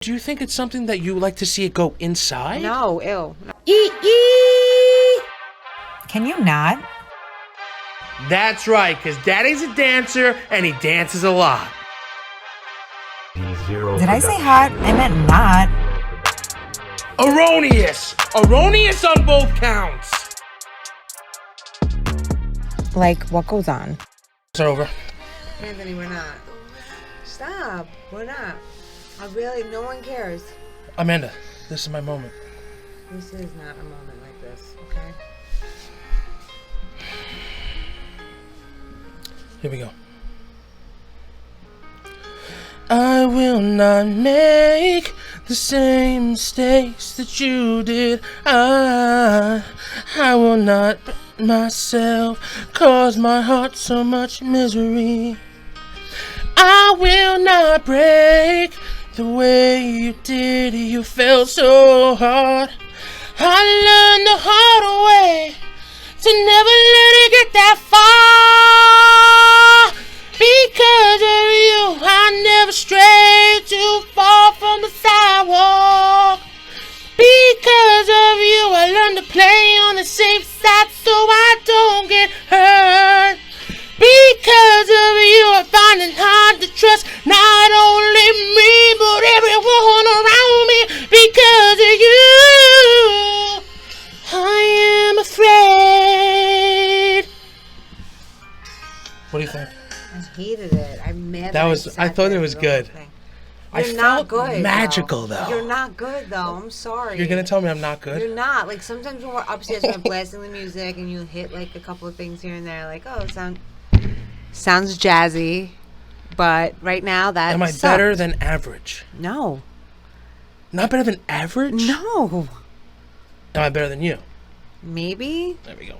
Do you think it's something that you like to see it go inside? No, ew. No. Can you not? That's right, because Daddy's a dancer and he dances a lot. Did I say hot? I meant not. Erroneous! Erroneous on both counts! Like, what goes on? It's over. Anthony, we're not. Stop. We're not. No one cares. Amanda, this is my moment. This is not a moment like this, okay? Here we go. I will not make the same mistakes that you did. I will not myself cause my heart so much misery. I will not break the way you did. You fell so hard. I learned the hard way to never let it get that far. Because of you, I never strayed too far from the sidewalk. Because of you, I learned to play on the safe side so I don't get hurt. Because of you, I find it hard to trust not only me, but everyone around me. Because of you, I am afraid. What do you think? I hated it. I'm mad. I thought it was good. You're not good. Magical though. You're not good though. I'm sorry. You're gonna tell me I'm not good? You're not. Like sometimes when we're upstairs and we're blasting the music and you hit like a couple of things here and there, like, oh, it sounds jazzy. But right now that Am I sucked. better than average? No. Not better than average? No. Am I better than you? Maybe. There we go.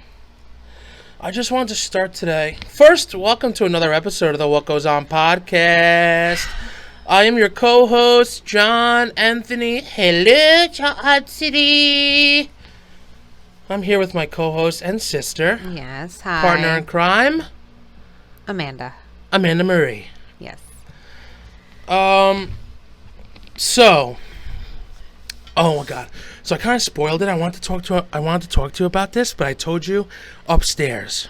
I just wanted to start today. First, welcome to another episode of the What Goes On podcast. I am your co-host, JonAnthony. Hello, JonAnthony. I'm here with my co-host and sister. Yes. Hi. Partner in crime, Amanda. Amanda Marie. Yes. So, oh my God. So I kind of spoiled it. I wanted to talk to you about this, but I told you upstairs.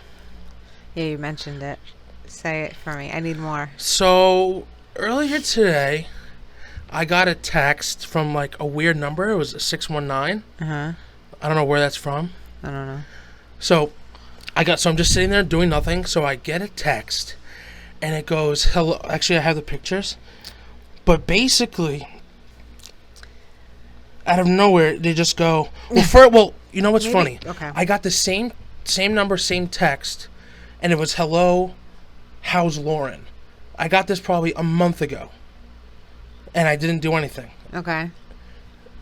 Yeah, you mentioned it. Say it for me. I need more. So earlier today, I got a text from like a weird number. It was a 619. I don't know where that's from. I don't know. So I'm just sitting there doing nothing. So I get a text, and it goes, "Hello." Actually, I have the pictures, but basically, out of nowhere, they just go, well, you know what's funny? Okay. I got the same number, same text, and it was, "Hello, how's Lauren?" I got this probably a month ago, and I didn't do anything. Okay.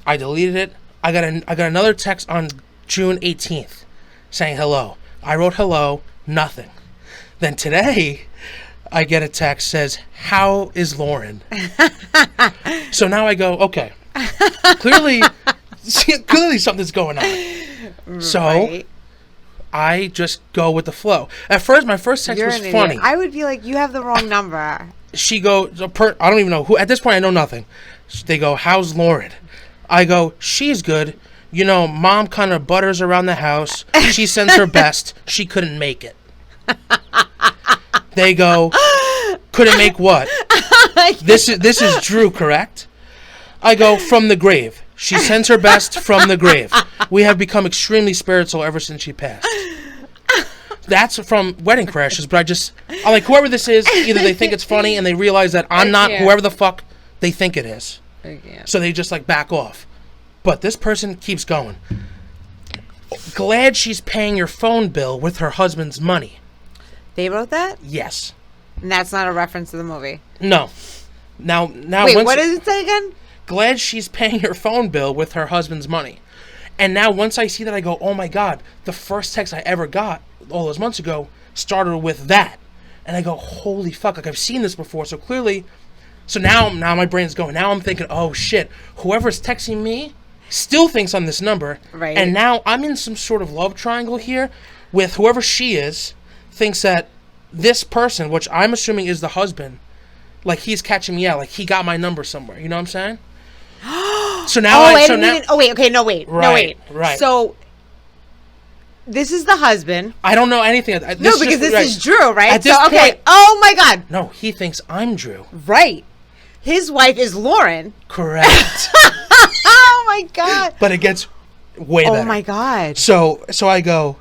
I deleted it. I got another text on June 18th saying hello. I wrote hello, nothing. Then today, I get a text says, "How is Lauren?" So now I go, okay. Clearly something's going on. So Right. I just go with the flow. At first, my first text You're was an funny. idiot. I would be like, you have the wrong number. She goes, I don't even know who. At this point, I know nothing. They go, "How's Lauren?" I go, "She's good. You know, Mom kind of butters around the house. She sends her best. She couldn't make it." They go, "Couldn't make what?" This is Drew, correct? I go, "From the grave. She sends her best from the grave. We have become extremely spiritual ever since she passed." That's from Wedding Crashers, but I'm like, whoever this is, either they think it's funny and they realize that I'm not whoever the fuck they think it is. So they just like back off. But this person keeps going. "Glad she's paying your phone bill with her husband's money." They wrote that? Yes. And that's not a reference to the movie. No. Now. Wait, what does it say again? "Glad she's paying her phone bill with her husband's money." And now once I see that, I go, oh my God, the first text I ever got all those months ago started with that. And I go, holy fuck, like I've seen this before. So clearly, now my brain's going. Now I'm thinking, oh shit, whoever's texting me still thinks I'm this number. Right. And now I'm in some sort of love triangle here with whoever she is, thinks that this person, which I'm assuming is the husband, like he's catching me out. Like he got my number somewhere. You know what I'm saying? So now wait. Right. So this is the husband. I don't know anything. This is Drew, right? At this point, oh my God. No, he thinks I'm Drew. Right. His wife is Lauren. Correct. Oh my God. But it gets way better. Oh my God. So I go.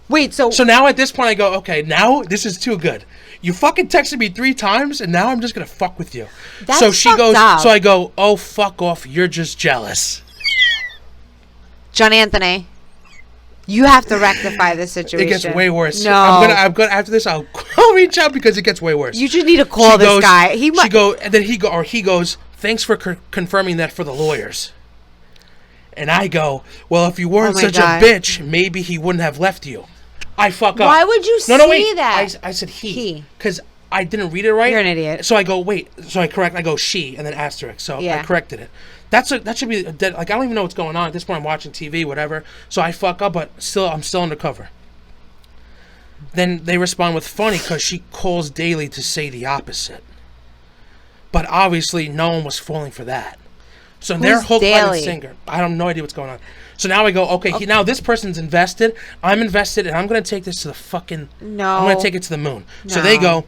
Wait. So now at this point I go, okay, now this is too good. You fucking texted me 3 times, and now I'm just gonna fuck with you. That's so she fucked goes. up. So I go, oh fuck off. You're just jealous. JonAnthony, you have to rectify this situation. It gets way worse. No, I'm gonna after this. I'll reach out because it gets way worse. You just need to call this guy. He goes. Thanks for confirming that for the lawyers. And I go, well, if you weren't such a bitch, maybe he wouldn't have left you. I fuck up. Why would you say that? I said he. Because I didn't read it right. You're an idiot. So I go, wait. So I correct. I go, she, and then asterisk. So I corrected it. That should be dead. Like, I don't even know what's going on. At this point, I'm watching TV, whatever. So I fuck up, but I'm still undercover. Then they respond with funny because she calls daily to say the opposite. But obviously, no one was falling for that. So they're hook, line, and sinker. I have no idea what's going on. So now I go, okay. Now this person's invested. I'm invested, and I'm going to take this to the fucking... No. I'm going to take it to the moon. No. So they go...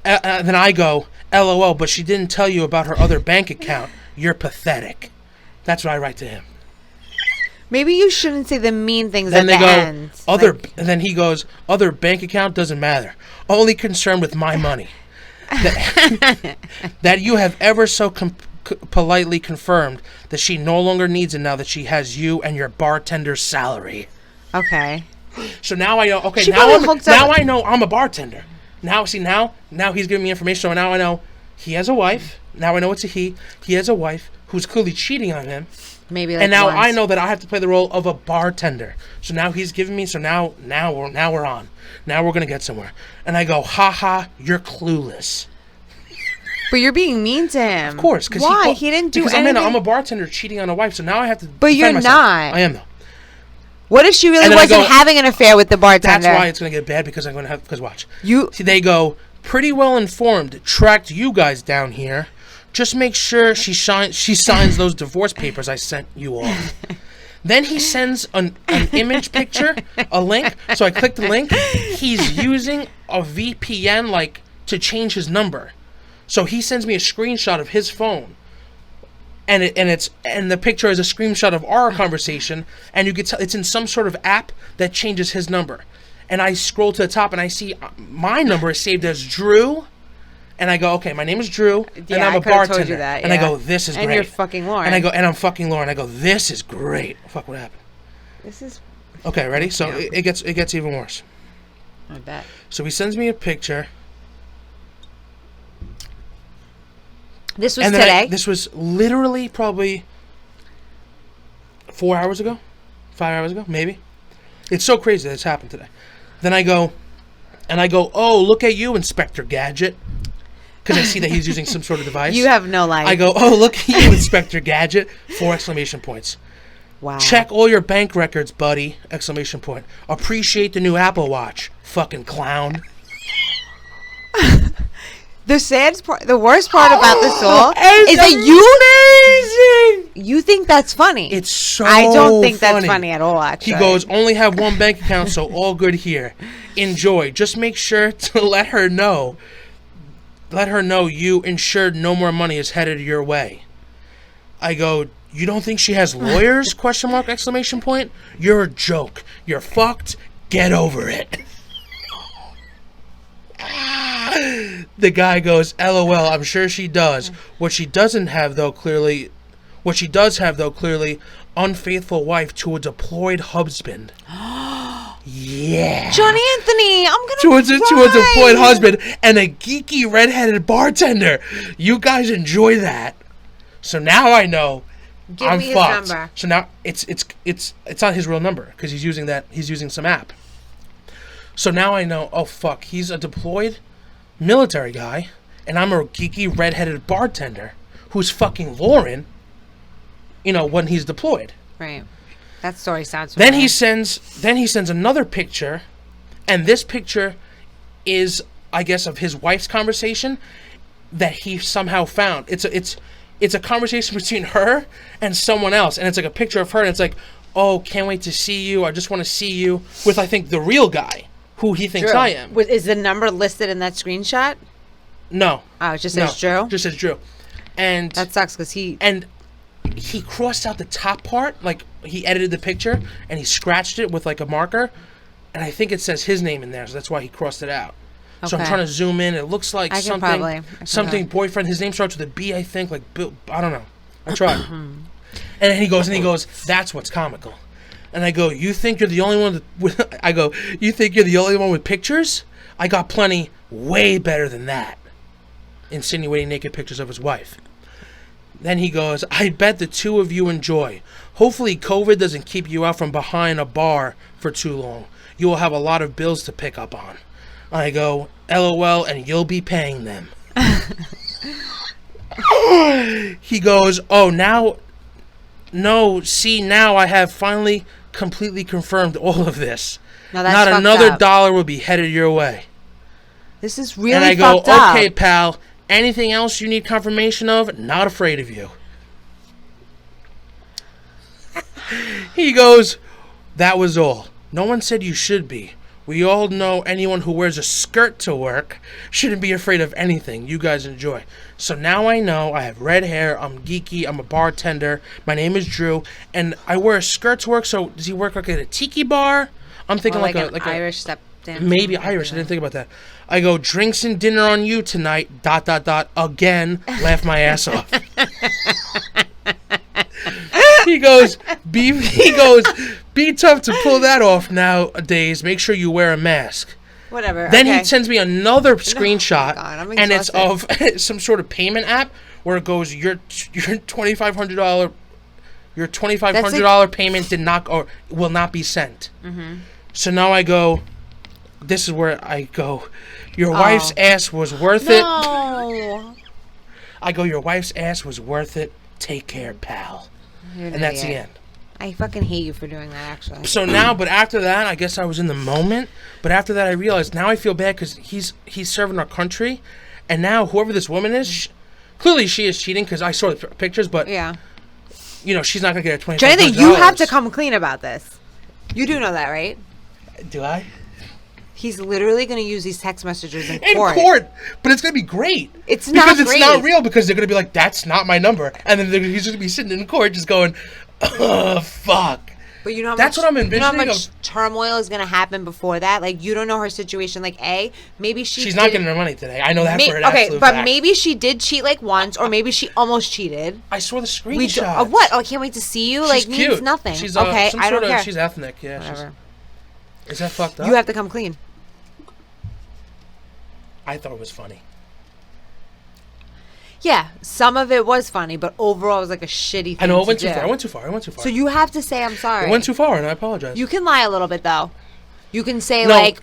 then I go, LOL, but she didn't tell you about her other bank account. You're pathetic. That's what I write to him. Maybe you shouldn't say the mean things then at the end. And then he goes, other bank account doesn't matter. Only concerned with my money. That you have ever so politely confirmed that she no longer needs it now that she has you and your bartender's salary. Okay. So now I know. Okay, she now I know I'm a bartender. Now he's giving me information. So now I know he has a wife. Now I know it's a he. He has a wife who's clearly cheating on him. Maybe. And now I know that I have to play the role of a bartender. So now he's giving me. So now we're on. Now we're gonna get somewhere. And I go, ha, you're clueless. But you're being mean to him. Of course. Why? He didn't do anything. I'm a bartender cheating on a wife. So now I have to. But you're myself. not. I am though. What if she really wasn't having an affair with the bartender? That's why it's gonna get bad because I'm gonna have. Because watch. See, they go pretty well informed. Tracked you guys down here. Just make sure she signs those divorce papers I sent you all. Then he sends an image picture, a link. So I click the link. He's using a VPN to change his number. So he sends me a screenshot of his phone. And the picture is a screenshot of our conversation, and you can tell it's in some sort of app that changes his number. And I scroll to the top and I see my number is saved as Drew. And I go, okay, my name is Drew, and I'm a bartender. Told you that, and I go, this is great. And you're fucking Lauren. And I'm fucking Lauren. I go, this is great. Fuck, what happened? This is... Okay, ready? So it gets even worse. I bet. So he sends me a picture. This was today? This was literally probably 4 hours ago. 5 hours ago, maybe. It's so crazy that it's happened today. Then I go, oh, look at you, Inspector Gadget. Because I see that he's using some sort of device. You have no life. I go, oh, look at you, Inspector Gadget. 4 exclamation points. Wow. Check all your bank records, buddy. Exclamation point. Appreciate the new Apple Watch. Fucking clown. The worst part about this all is that you think that's funny. It's so I don't think funny. That's funny at all, actually. He goes, only have one bank account, so all good here. Enjoy. Just make sure to let her know you insured no more money is headed your way. I go, you don't think she has lawyers? ? Exclamation point. You're a joke. You're fucked. Get over it. The guy goes, LOL, I'm sure she does. What she does have, though, clearly, unfaithful wife to a deployed husband. Yeah. JonAnthony, I'm gonna to a deployed husband and a geeky redheaded bartender. You guys enjoy that. So now I know I'm fucked. His number. So now it's not his real number because he's using some app. So now I know, oh fuck, he's a deployed military guy and I'm a geeky redheaded bartender who's fucking Lauren, when he's deployed. Right. That story sounds familiar. Then he sends another picture, and this picture is, I guess, of his wife's conversation that he somehow found. it's a conversation between her and someone else, and it's like a picture of her, and it's like, oh, can't wait to see you. I just want to see you with, I think, the real guy who he thinks I am. Is the number listed in that screenshot? No. Oh, it just says Drew? Just says Drew. And that sucks because he crossed out the top part. Like, he edited the picture and he scratched it with like a marker. And I think it says his name in there, so that's why he crossed it out. Okay. So I'm trying to zoom in. It looks like something boyfriend. His name starts with a B, I think. Like Bill. I don't know. I tried. And then he goes, that's what's comical. And I go, you think you're the only one you think you're the only one with pictures? I got plenty way better than that. Insinuating naked pictures of his wife. Then he goes, I bet the two of you enjoy. Hopefully COVID doesn't keep you out from behind a bar for too long. You will have a lot of bills to pick up on. I go, LOL, and you'll be paying them. He goes, oh, now I have finally completely confirmed all of this. Not another dollar will be headed your way. This is really fucked up. And I go, okay, pal, anything else you need confirmation of? Not afraid of you. He goes, that was all. No one said you should be. We all know anyone who wears a skirt to work shouldn't be afraid of anything. You guys enjoy. So now I know I have red hair. I'm geeky. I'm a bartender. My name is Drew. And I wear a skirt to work. So does he work like at a tiki bar? I'm thinking like an Irish step dance. Maybe Irish. I didn't think about that. I go, drinks and dinner on you tonight. ... Again. Laugh my ass off. He goes, be tough to pull that off nowadays. Make sure you wear a mask. Whatever. Then he sends me another screenshot, and it's of some sort of payment app where it goes, your $2,500 payment did not or will not be sent. Mm-hmm. So now I go. This is where I go. Your wife's ass was worth it. I go. Your wife's ass was worth it. Take care, pal. And that's the end. I fucking hate you for doing that, actually. So now, but after that, I guess I was in the moment. But after that, I realized now I feel bad because he's serving our country, and now whoever this woman is, clearly she is cheating because I saw the pictures. But she's not gonna get a $25,000. JonAnthony, you have to come clean about this. You do know that, right? Do I? He's literally going to use these text messages in court. In court, but it's going to be great. It's not great. Because it's not real, because they're going to be like, that's not my number. And then he's just going to be sitting in court just going, oh, fuck. But you know how that's what I'm envisioning. You know how much turmoil is going to happen before that? Like, you don't know her situation. Like, maybe she's not getting her money today. I know that for an absolute but fact. Maybe she did cheat like once, or maybe she almost cheated. I saw the screenshot. What? Oh, I can't wait to see you. She's means cute. Nothing. She's, okay, I don't care. She's ethnic, yeah. Whatever. Is that fucked up? You have to come clean. I thought it was funny. Yeah, some of it was funny, but overall it was like a shitty thing. I know, it went too far. I went too far. So you have to say, I'm sorry. It went too far, and I apologize. You can lie a little bit, though. You can say, my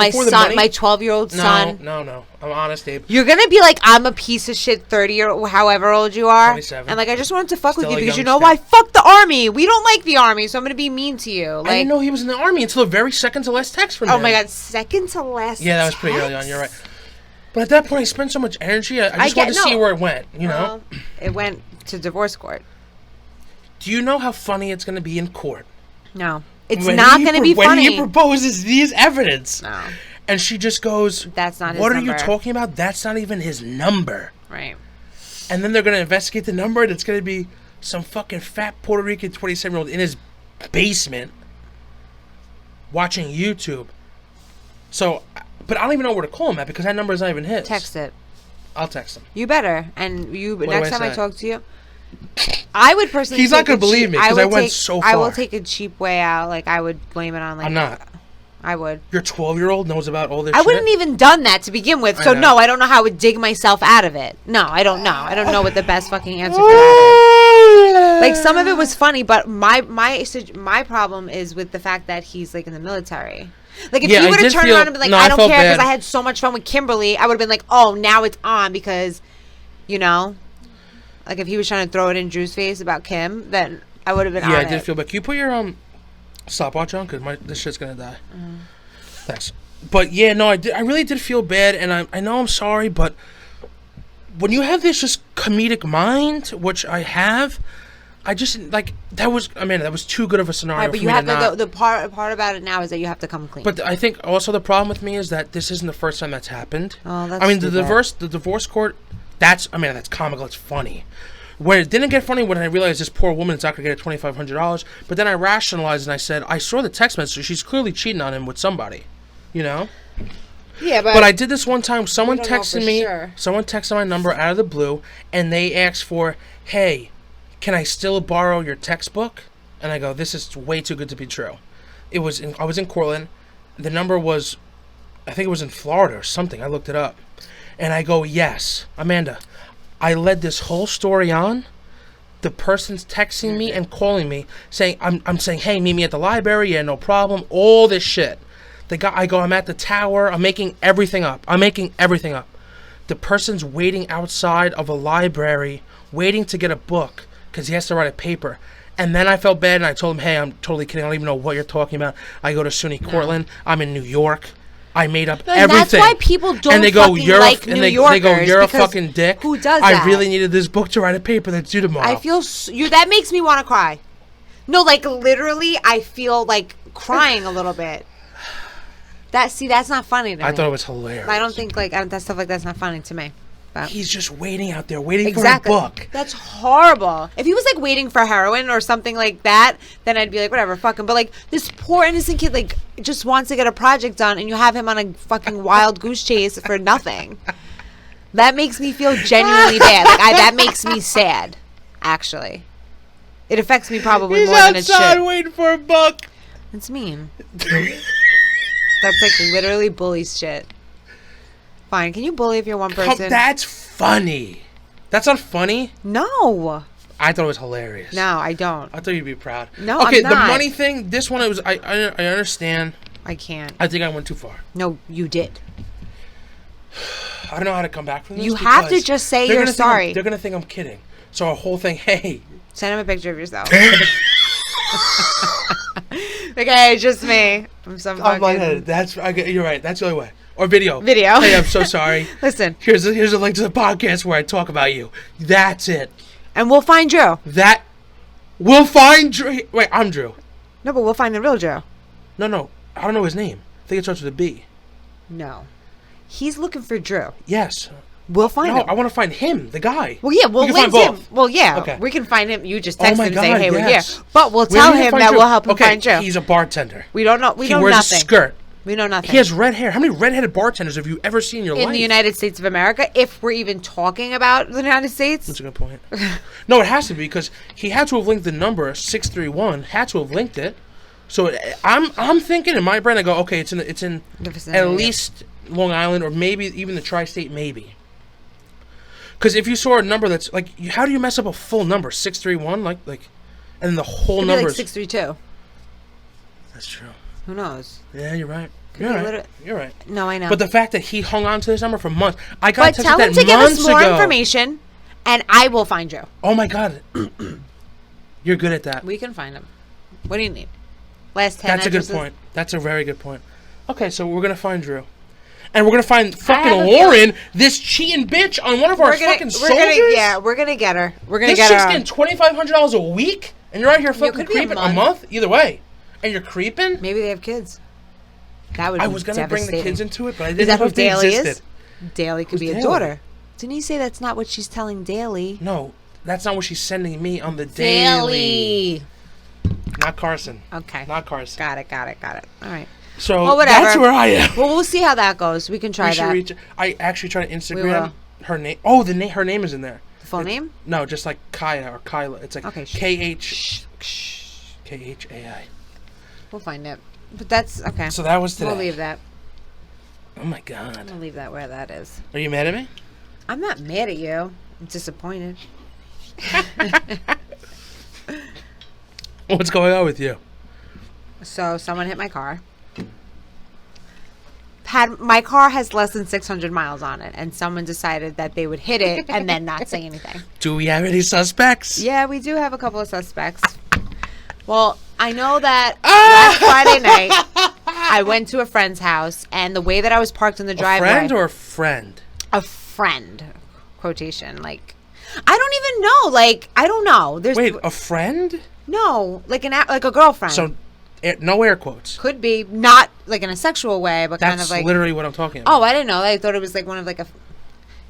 son, my 12-year-old son. No. I'm honest, Abe. You're going to be like, I'm a piece of shit 30 or however old you are. 27. And, I just wanted to fuck with you because you know why? Fuck the army. We don't like the army, so I'm going to be mean to you. I didn't know he was in the army until the very second to last text from him. Oh, my God. Second to last Yeah, that was pretty early on. You're right. But at that point, I spent so much energy. I just wanted to see where it went, you know? It went to divorce court. Do you know how funny it's going to be in court? No. It's not going to be funny. When he proposes these evidence. No. And she just goes, that's not his number. What number. are you talking about? That's not even his number. Right. And then they're going to investigate the number, and it's going to be some fucking fat Puerto Rican 27-year-old in his basement watching YouTube. So, but I don't even know where to call him at because that number is not even his. Text it. I'll text him. You better. And next time I talk to you, I would personally. He's not going to believe me because I went so far. I will take a cheap way out. I would blame it on I'm not. I would. Your 12-year-old knows about all this shit? I wouldn't even done that to begin with. So no, I don't know how I would dig myself out of it. No, I don't know. I don't know what the best fucking answer for that is. Some of it was funny, but my problem is with the fact that he's in the military. If he would have turned around and been I don't care because I had so much fun with Kimberly, I would have been like, oh, now it's on because, if he was trying to throw it in Drew's face about Kim, then I would have been on it. Yeah, I did feel bad. Can you put your stopwatch on? Because this shit's going to die. Thanks. But, yeah, no, I really did feel bad, and I know I'm sorry, but when you have this just comedic mind, which I have, I just like that was too good of a scenario. Right, but for you me have to to not. go. The part about it now is that you have to come clean. But I think also the problem with me is that this isn't the first time that's happened. Oh, that's I mean, stupid. the divorce court. That's comical. It's funny. Where it didn't get funny when I realized this poor woman is not going to get $2,500. But then I rationalized and I said, I saw the text message. She's clearly cheating on him with somebody. You know. Yeah, but I did this one time. Someone don't know texted for me. sure. Someone texted my number out of the blue, and they asked for, "Hey, can I still borrow your textbook?" And I go, "This is way too good to be true." I was in Cortland. The number was, I think it was in Florida or something. I looked it up, and I go, "Yes, Amanda." I led this whole story on. The person's texting me and calling me, saying, "I'm saying, hey, meet me at the library. Yeah, no problem." All this shit. The guy, I go, "I'm at the tower. I'm making everything up. The person's waiting outside of a library, waiting to get a book because he has to write a paper. And then I felt bad and I told him, "Hey, I'm totally kidding. I don't even know what you're talking about. I go to SUNY Cortland. I'm in New York. I made up everything." That's why people don't and they go, fucking like New Yorkers. They go, "You're a fucking dick. Who does that? I really needed this book to write a paper that's due tomorrow." I feel that makes me want to cry. No, like literally, I feel like crying a little bit. That's not funny to me. I thought it was hilarious. I don't think that stuff like that's not funny to me. But he's just waiting out there, waiting exactly. for a book. That's horrible. If he was like waiting for heroin or something like that, then I'd be like, whatever, fuck him. But like this poor innocent kid, like just wants to get a project done, and you have him on a fucking wild goose chase for nothing. That makes me feel genuinely bad. Like that makes me sad. Actually, it affects me probably more than it should. He's outside waiting for a book. That's mean. That's like literally bully shit. Fine. Can you bully if you're one person? That's funny. That's not funny. No. I thought it was hilarious. No, I don't. I thought you'd be proud. No, okay, I'm not. The money thing. This one, I understand. I can't. I think I went too far. No, you did. I don't know how to come back from this. You have to just say you're sorry. They're gonna think I'm kidding. So a whole thing. Hey, send him a picture of yourself. Like, hey, just me. I'm some fucking... You're right. That's the only way. Or video. Video. Hey, I'm so sorry. Listen. Here's a link to the podcast where I talk about you. That's it. And we'll find Drew. We'll find Drew. Wait, I'm Drew. No, but we'll find the real Drew. No. I don't know his name. I think it starts with a B. No. He's looking for Drew. Yes. We'll find him. I want to find him, the guy. Well, yeah, we'll link him. Well, yeah, okay. We can find him. You just text him and say, "Hey, yes. we're here." But we'll tell him that we'll help him find Drew. He's a bartender. We don't know. We know nothing. He wears a skirt. We know nothing. He has red hair. How many redheaded bartenders have you ever seen in your life? In the United States of America, if we're even talking about the United States. That's a good point. No, it has to be because he had to have linked the number 631. Had to have linked it. So I'm thinking in my brain, I go, okay, it's in at least Long Island or maybe even the tri-state, maybe. Because if you saw a number that's like, how do you mess up a full number? 631, like, and then the whole number like 632. That's true. Who knows? Yeah, you're right. You're right. No, I know. But the fact that he hung on to this number for months, I got but texted tell him that to give us more ago. information, and I will find you. Oh my God, you're good at that. We can find him. What do you need? Last 10 That's addresses? a good point. That's a very good point. Okay, so we're gonna find Drew. And we're going to find fucking Lauren, this cheating bitch, on one of our fucking soldiers? We're going to get her. We're going to this get her. This chick's getting $2,500 a week? And you're out here fucking creeping a month? Either way. And you're creeping? Maybe they have kids. That would be I was going to bring the kids into it, but I Is didn't that know who if they Daly existed. is? Daly could be a daughter. Didn't you say that's not what she's telling Daly? No, that's not what she's sending me on the daily. Not Carson. Okay. Not Carson. Got it. All right. So that's where I am. Well, we'll see how that goes. We can try that. I actually tried to Instagram her name. Oh, her name is in there. The full name? No, just like Kaya or Kyla. It's like KHAI. We'll find it. But that's okay. So that was today. We'll leave that. Oh my God. I'm gonna leave that where that is. Are you mad at me? I'm not mad at you. I'm disappointed. What's going on with you? So someone hit my car. My car has less than 600 miles on it, and someone decided that they would hit it and then not say anything. Do we have any suspects? Yeah, we do have a couple of suspects. Well, I know that last Friday night, I went to a friend's house, and the way that I was parked in the driveway... A friend or a friend? A friend. quotation. Like, I don't even know. Like, I don't know. Wait, a friend? No, like a girlfriend. So, no air quotes. Could be not like in a sexual way, but kind of like. That's literally what I'm talking about. Oh, I didn't know. I thought it was like one of like a,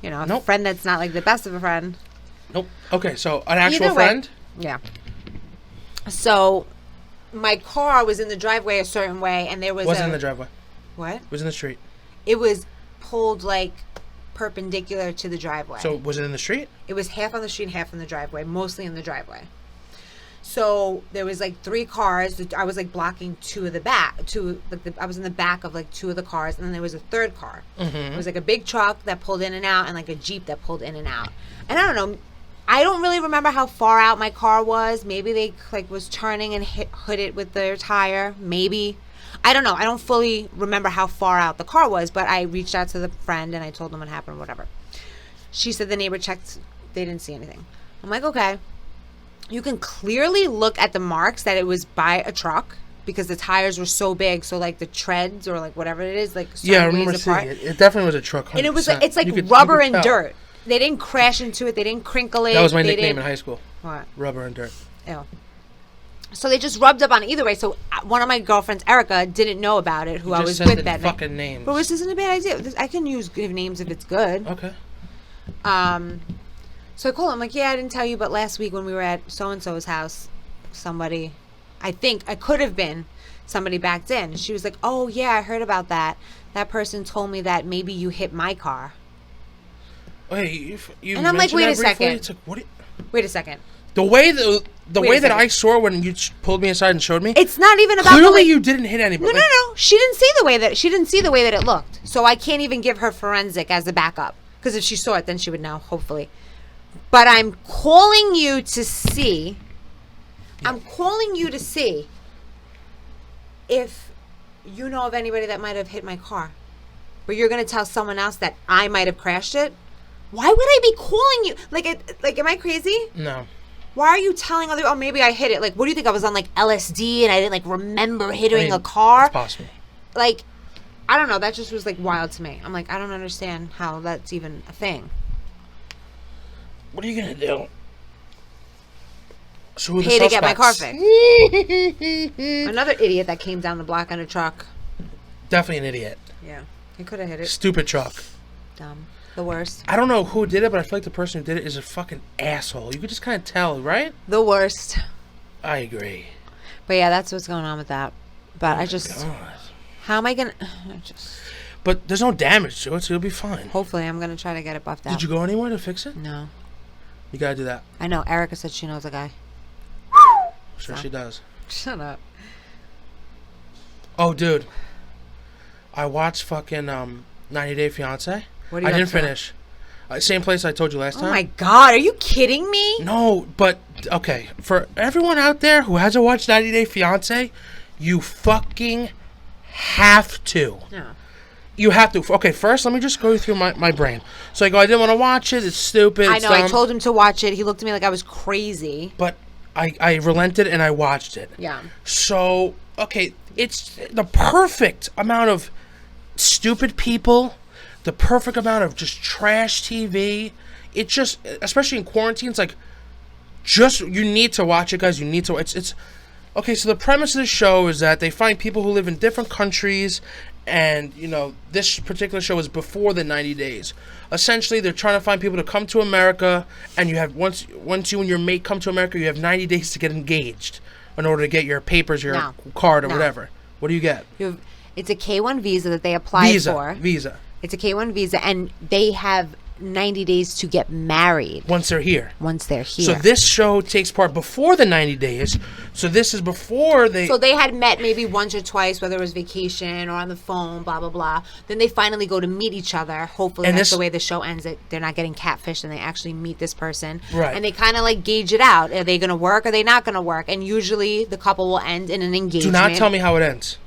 a Nope. friend that's not like the best of a friend. Nope. Okay, so an actual friend. Yeah. So, my car was in the driveway a certain way, and there was Wasn't in the driveway. What? It was in the street. It was pulled like perpendicular to the driveway. So was it in the street? It was half on the street, half in the driveway, mostly in the driveway. So there was like 3 cars. I was like blocking 2 of the back. I was in the back of like 2 of the cars, and then there was a 3rd car. Mm-hmm. It was like a big truck that pulled in and out, and like a Jeep that pulled in and out. And I don't know. I don't really remember how far out my car was. Maybe they like was turning and hit it with their tire. Maybe. I don't know. I don't fully remember how far out the car was, but I reached out to the friend and I told them what happened, whatever. She said the neighbor checked. They didn't see anything. I'm like, okay. You can clearly look at the marks that it was by a truck because the tires were so big. So like the treads or like whatever it is, like I remember seeing it. It definitely was a truck. 100%. And it was like, it's like rubber and dirt. They didn't crash into it. They didn't crinkle it. That was my nickname in high school. What? Rubber and dirt. Ew. So they just rubbed up on it either way. So one of my girlfriends, Erica, didn't know about it, who I was with that night. Fucking names. But this isn't a bad idea. I can give names if it's good. Okay. So I called him. I'm like, yeah, I didn't tell you, but last week when we were at so-and-so's house, somebody, I think, I could have been, somebody backed in. She was like, oh, yeah, I heard about that. That person told me that maybe you hit my car. Wait, you and I'm like, wait a second. It's like, what? Wait a second. The way that I saw when you pulled me aside and showed me. It's not even about clearly you didn't hit anybody. No. She didn't see the way that it looked. So I can't even give her forensic as a backup because if she saw it, then she would know. Hopefully, but I'm calling you to see. Yeah. I'm calling you to see if you know of anybody that might have hit my car, but you're going to tell someone else that I might have crashed it. Why would I be calling you? Like, am I crazy? No. Why are you telling other? Oh, maybe I hit it. Like, what do you think? I was on like LSD and I didn't like remember hitting a car. It's possible. Like, I don't know. That just was like wild to me. I'm like, I don't understand how that's even a thing. What are you gonna do? So pay to get my car fixed. Another idiot that came down the block on a truck. Definitely an idiot. Yeah, he could have hit it. Stupid truck. Dumb. The worst. I don't know who did it, but I feel like the person who did it is a fucking asshole. You could just kind of tell, right? The worst. I agree. But yeah, that's what's going on with that. But I just... God. How am I going to... But there's no damage to it, so you'll be fine. Hopefully, I'm going to try to get it buffed out. Did you go anywhere to fix it? No. You gotta do that. I know. Erica said she knows a guy. Sure she does. Shut up. Oh, dude. I watched fucking 90 Day Fiance. What are you I didn't finish. Same place I told you last time. Oh my God, are you kidding me? No, but okay. For everyone out there who hasn't watched 90 Day Fiance, you fucking have to. No. You have to. Okay, first, let me just go through my brain. So I go, I didn't want to watch it. It's stupid. I know. I told him to watch it. He looked at me like I was crazy. But I relented and I watched it. Yeah. So, okay, it's the perfect amount of stupid people. The perfect amount of just trash TV. It just, especially in quarantine, it's like, just, you need to watch it, guys. You need to, it's, okay, so the premise of the show is that they find people who live in different countries, and, you know, this particular show is before the 90 days. Essentially, they're trying to find people to come to America, and you have, once you and your mate come to America, you have 90 days to get engaged in order to get your papers, your card, or whatever. What do you get? It's a K-1 visa that they applied for. Visa. It's a K-1 visa, and they have 90 days to get married. Once they're here. So this show takes part before the 90 days. So this is before they... So they had met maybe once or twice, whether it was vacation or on the phone, blah, blah, blah. Then they finally go to meet each other. Hopefully that's the way the show ends. That they're not getting catfished and they actually meet this person. Right. And they kind of like gauge it out. Are they going to work? Are they not going to work? And usually the couple will end in an engagement. Do not tell me how it ends.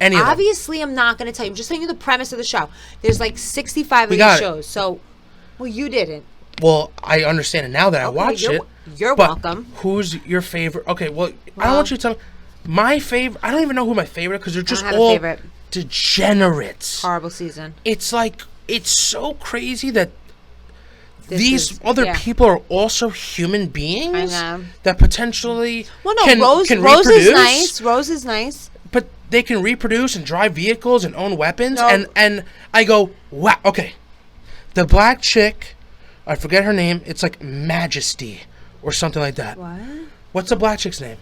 Obviously, I'm not going to tell you. I'm just telling you the premise of the show. There's like 65 of these shows. So, well, you didn't. Well, I understand it now that I watched it. You're welcome. Who's your favorite? Okay, well, I don't want you to tell me. My favorite, I don't even know who my favorite, because they're just all degenerates. Horrible season. It's like, it's so crazy that these other people are also human beings that potentially Rose can Rose reproduce. is nice. Rose is nice. But they can reproduce and drive vehicles and own weapons. And I go, wow, okay. The black chick, I forget her name. It's like Majesty or something like that. What? What's the black chick's name?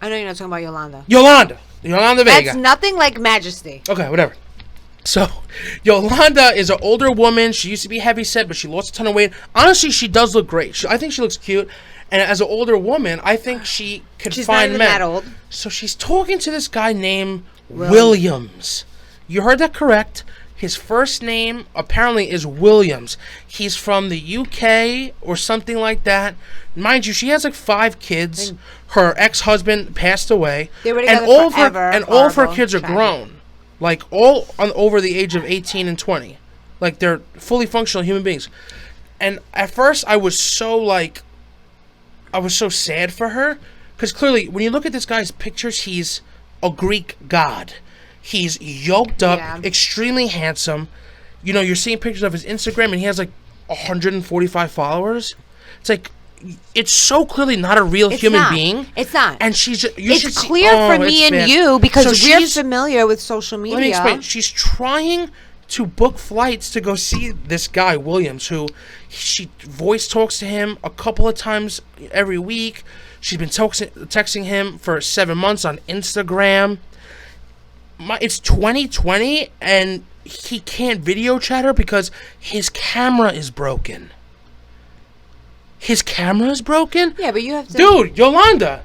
I know you're not talking about Yolanda. Yolanda Vega. That's nothing like Majesty. Okay, whatever. So, Yolanda is an older woman. She used to be heavyset, but she lost a ton of weight. Honestly, she does look great. I think she looks cute. And as an older woman, I think she could find men. She's not even that old. So she's talking to this guy named Williams. You heard that correct. His first name apparently is Williams. He's from the UK or something like that. Mind you, she has like 5 kids. Her ex-husband passed away. They were together forever. All of her kids are grown. Like, all over the age of 18 and 20. Like, they're fully functional human beings. And at first, I was so sad for her. Because clearly, when you look at this guy's pictures, he's a Greek god. He's yoked up, extremely handsome. You know, you're seeing pictures of his Instagram, and he has, like, 145 followers. It's like, it's so clearly not a real human being. It's not. And she's just, it's clear for me and you because we're familiar with social media. Let me explain. She's trying to book flights to go see this guy, Williams, who she voice talks to him a couple of times every week. She's been texting him for 7 months on Instagram. It's 2020, and he can't video chat her because his camera is broken. His camera is broken? Yeah, but you have to... Dude, Yolanda!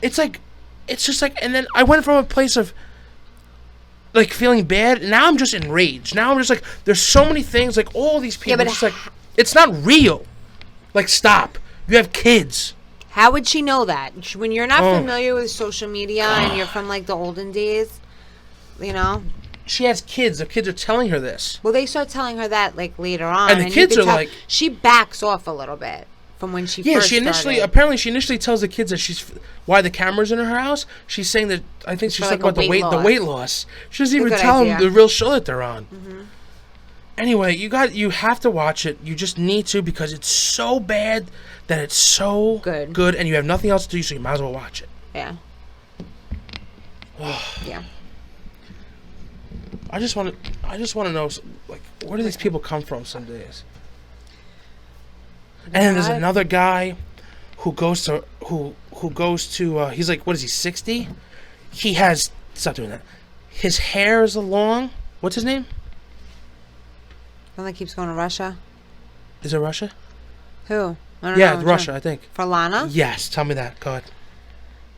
It's just like... And then I went from a place of, like, feeling bad. And now I'm just enraged. Now I'm just like... There's so many things, like, all these people... just like, it's not real. Like, stop. You have kids. How would she know that? When you're not familiar with social media and you're from, like, the olden days, you know... She has kids. The kids are telling her this. Well, they start telling her that, like, later on. And the kids are like... She backs off a little bit from when she first started. Apparently, she initially tells the kids that why the camera's in her house. She's saying that... I think she's talking about the weight loss. She doesn't even tell them the real show that they're on. Mm-hmm. Anyway, you have to watch it. You just need to because it's so bad that it's so good. And you have nothing else to do, so you might as well watch it. Yeah. Yeah. I just want to know, like, where do these people come from some days? And then there's another guy who goes to he's like, what is he, 60? He has, stop doing that. His hair is long. What's his name? One that keeps going to Russia. Is it Russia? Who? I don't know. It's Russia, I think. For Lana? Yes, tell me that. Go ahead.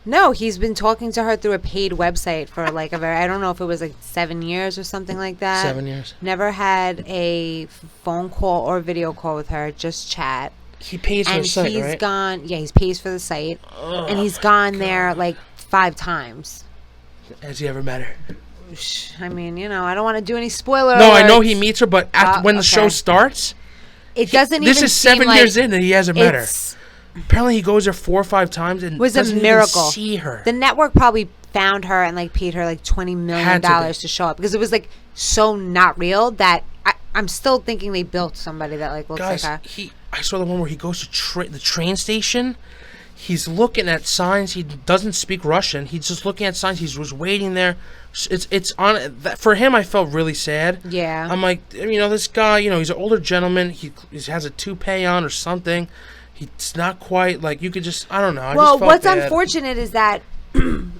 No, he's been talking to her through a paid website for like I don't know if it was like 7 years or something like that. 7 years. Never had a phone call or video call with her, just chat. He pays for the site, right? And he pays for the site. And he's gone there like 5 times. Has he ever met her? I mean, you know, I don't want to do any spoiler No, alerts. I know he meets her, but when the show starts... It doesn't This is 7 years in and he hasn't met her. Apparently he goes there 4 or 5 times and was doesn't a miracle. Even see her. The network probably found her and like paid her like $20 million to show up because it was like so not real that I'm still thinking they built somebody that like looks like her. I saw the one where he goes to the train station. He's looking at signs. He doesn't speak Russian. He's just looking at signs. He's just waiting there. It's on for him. I felt really sad. Yeah. I'm like, you know, this guy. You know, he's an older gentleman. He has a toupee on or something. It's not quite like you could just. I don't know. Well, what's unfortunate is that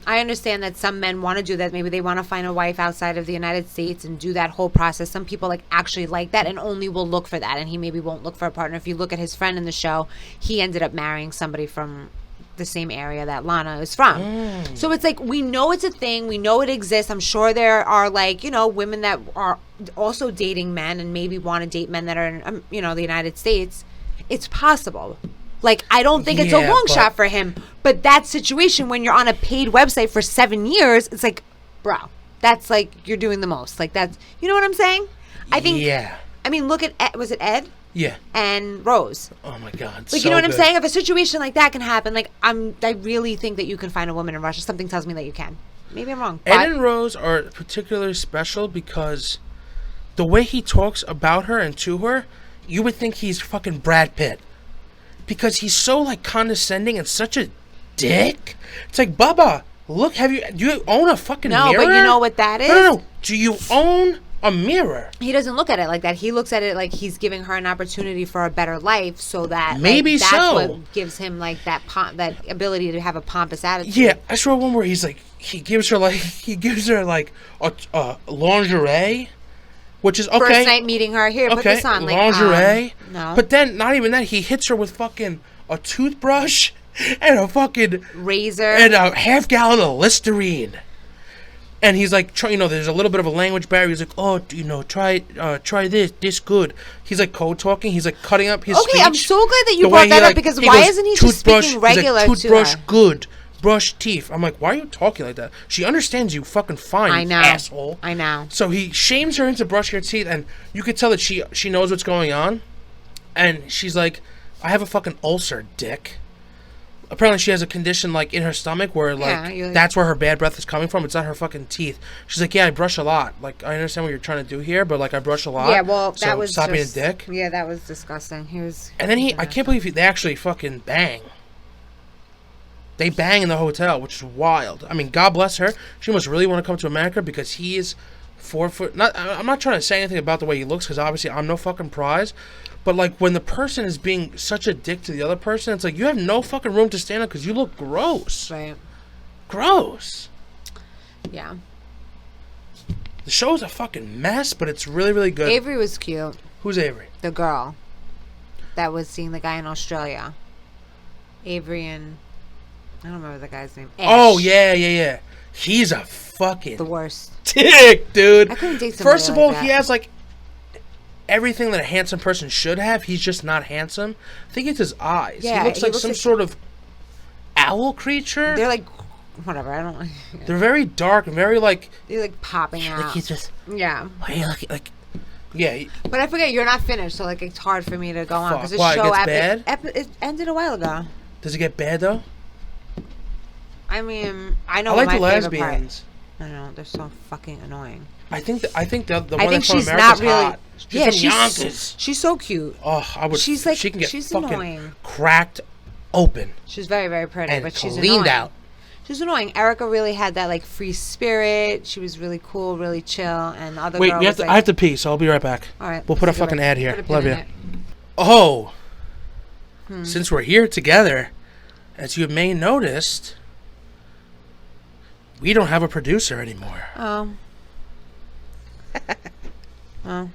I understand that some men want to do that. Maybe they want to find a wife outside of the United States and do that whole process. Some people like actually like that and only will look for that. And he maybe won't look for a partner. If you look at his friend in the show, he ended up marrying somebody from the same area that Lana is from. So it's like we know it's a thing. We know it exists. I'm sure there are like, you know, women that are also dating men and maybe want to date men that are in, you know, the United States. It's possible. Like, I don't think it's a long shot for him. But that situation, when you're on a paid website for 7 years, it's like, bro, that's like, you're doing the most. Like, that's, you know what I'm saying? I think, I mean, look at, was it Ed? Yeah. And Rose. Oh, my God. Like, you know what I'm saying? If a situation like that can happen, like, I really think that you can find a woman in Russia. Something tells me that you can. Maybe I'm wrong. Ed and Rose are particularly special because the way he talks about her and to her, you would think he's fucking Brad Pitt. Because he's so, like, condescending and such a dick. It's like, Bubba, look, do you own a fucking mirror? No, but you know what that is? No. Do you own a mirror? He doesn't look at it like that. He looks at it like he's giving her an opportunity for a better life, so that maybe that's so. what gives him like that ability to have a pompous attitude. Yeah, I saw one where he's like he gives her a lingerie, which is okay. First night meeting her, here, put this on, like lingerie. No, but then not even that. He hits her with fucking a toothbrush and a fucking razor and a half gallon of Listerine. And he's like, there's a little bit of a language barrier. He's like, oh, try this good. He's like code talking. He's like cutting up his speech. Okay, I'm so glad that you brought that up because why isn't he just speaking regular to her? Toothbrush good, brush teeth. I'm like, why are you talking like that? She understands you fucking fine, I know, asshole. I know. So he shames her into brushing her teeth, and you could tell that she knows what's going on. And she's like, I have a fucking ulcer, dick. Apparently she has a condition like in her stomach where like that's where her bad breath is coming from. It's not her fucking teeth. She's like, yeah, I brush a lot. Like, I understand what you're trying to do here, but like I brush a lot. Yeah, well, that was stop being a dick. Yeah, that was disgusting. And then I can't believe they actually fucking bang. They bang in the hotel, which is wild. I mean, God bless her. She must really want to come to America because he is 4 foot. I'm not trying to say anything about the way he looks because obviously I'm no fucking prize. But, like, when the person is being such a dick to the other person, it's like, you have no fucking room to stand up because you look gross. Right. Gross. Yeah. The show's a fucking mess, but it's really, really good. Avery was cute. Who's Avery? The girl that was seeing the guy in Australia. Avery and... I don't remember the guy's name. Ash. Oh, yeah. He's a fucking... the worst. Dick, dude. I couldn't date somebody First of all, like he that. has, like... everything that a handsome person should have. He's just not handsome. I think it's his eyes. Yeah, he looks like some sort of owl creature. They're like, whatever. I don't. Yeah. They're very dark and very like. They're like popping out. Like he's just. Yeah. Like. Yeah. But I forget you're not finished, so like it's hard for me to go on because the Why, show it gets bad? it ended a while ago. Does it get bad though? I mean, I know. I like my the favorite lesbians. Part. I know they're so fucking annoying. I think the one I think that's from she's America's not really. hot. She's Yeah, from Yonkers. she's so cute. Oh, I would. She's like, she can get she's fucking annoying. cracked open. She's very, very pretty, and but she's cleaned annoying. out. She's annoying. Erica really had that like free spirit. She was really cool, really chill, and the other Wait, girl we have was to, like, I have to pee, so I'll be right back. all right, We'll put a fucking ad here. Put a pin Love in you. it. Oh, since we're here together, as you may have noticed, we don't have a producer anymore. Oh. Oh.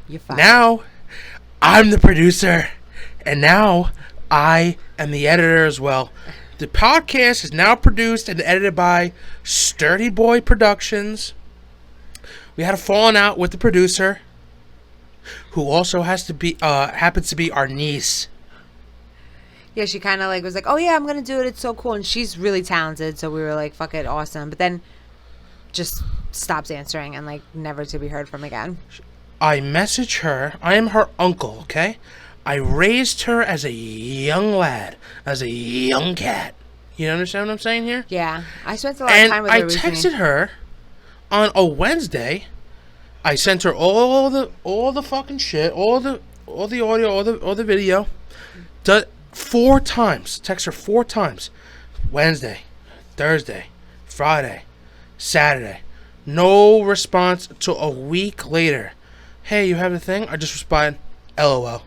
You're fine. Now, I'm the producer, and now I am the editor as well. The podcast is now produced and edited by SturdyBoiProductions. We had a falling out with the producer, who also happens to be our niece. Yeah, she kind of like was like, "Oh yeah, I'm gonna do it. It's so cool," and she's really talented. So we were like, "Fuck it, awesome." But then, just stops answering and like never to be heard from again. I message her. I am her uncle. Okay, I raised her as a young lad, as a young cat. You understand what I'm saying here? Yeah, I spent a lot of time with her. And I texted her on a Wednesday. I sent her all the fucking shit, all the audio, all the video. 4 times. Text her 4 times. Wednesday, Thursday, Friday, Saturday. No response until a week later. Hey, you have the thing? I just responded, LOL.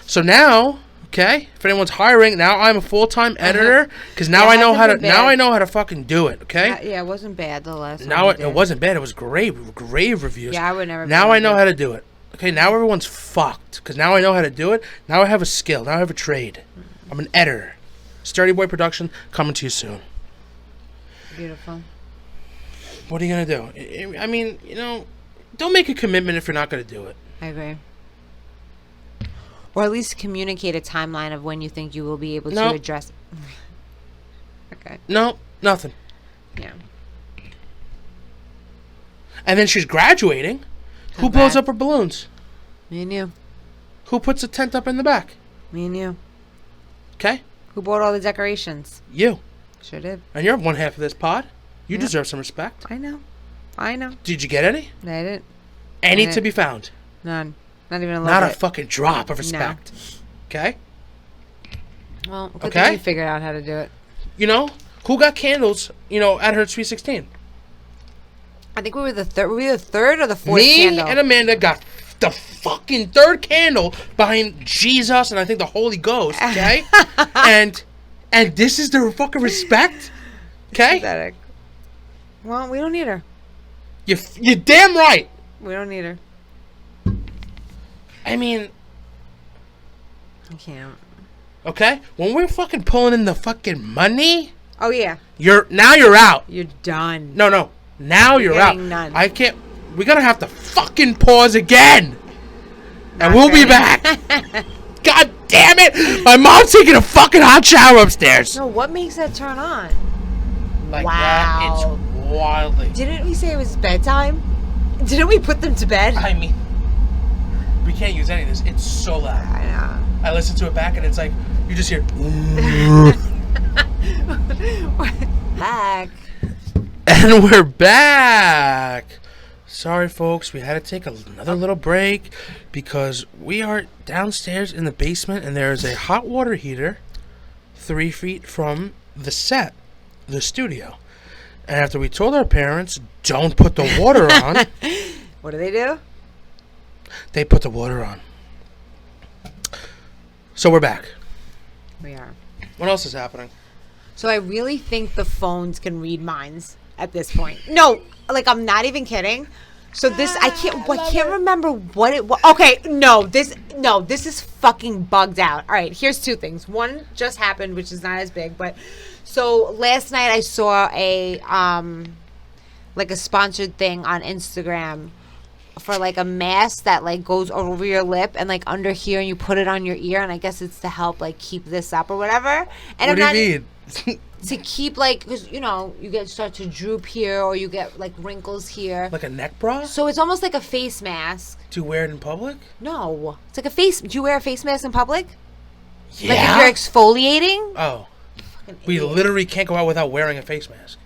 So now, okay, if anyone's hiring, now I'm a full-time editor because now I know how to. Now I know how to fucking do it. Okay. Yeah, it wasn't bad the last. Now it wasn't bad. It was great. Grave reviews. Yeah, I would never. Now I know how to do it. Okay, now everyone's fucked because now I know how to do it. Now I have a skill. Now I have a trade. I'm an editor. Sturdy Boy Production coming to you soon. Beautiful. What are you gonna do? I mean, don't make a commitment if you're not gonna do it. I agree. Or at least communicate a timeline of when you think you will be able to address. Okay. No, nothing. Yeah. And then she's graduating. Who blows up her balloons? Me and you. Who puts a tent up in the back? Me and you. Okay. Who bought all the decorations? You. Sure did. And you're one half of this pod. You deserve some respect. I know. Did you get any? I didn't. Any to be found? None. Not even a little Not bit. a fucking drop of respect. Okay? Well, good Okay. thing you figured out how to do it. You know? Who got candles, at her Sweet 16? I think we were the third. Were we the third or the fourth Me candle? and Amanda got the fucking third candle behind Jesus and I think the Holy Ghost, okay? and this is the fucking respect? Okay? Pathetic. Well, we don't need her. You're damn right. We don't need her. I mean, I can't. okay? When we're fucking pulling in the fucking money, Oh, yeah. you're out. You're done. No. Now you're out. getting none. I can't. We're gonna have to fucking pause again. Not And we'll be ready. back. God damn it! My mom's taking a fucking hot shower upstairs. No, what makes that turn on? Like Wow. that, it's wildly. Didn't we say it was bedtime? Didn't we put them to bed? I mean, we can't use any of this. It's so loud. I know. I listen to it back and it's like, you just hear. Back. And we're back. Sorry, folks. We had to take another little break because we are downstairs in the basement and there is a hot water heater 3 feet from the set, the studio. And after we told our parents, don't put the water on, What do they do? they put the water on. So we're back. We are. What else is happening? So I really think the phones can read minds at this point. No, like I'm not even kidding. So this I can't remember what it was. Okay, this is fucking bugged out. All right, here's two things. One just happened, which is not as big, but so last night I saw a like a sponsored thing on Instagram for like a mask that like goes over your lip and like under here, and you put it on your ear, and I guess it's to help like keep this up or whatever. And What do you mean? to keep like, because you start to droop here, or you get like wrinkles here. Like a neck bra? So it's almost like a face mask. Do you wear it in public? No, it's like a face. Do you wear a face mask in public? Yeah. Like if you're exfoliating? Oh. Fucking We idiot. literally can't go out without wearing a face mask.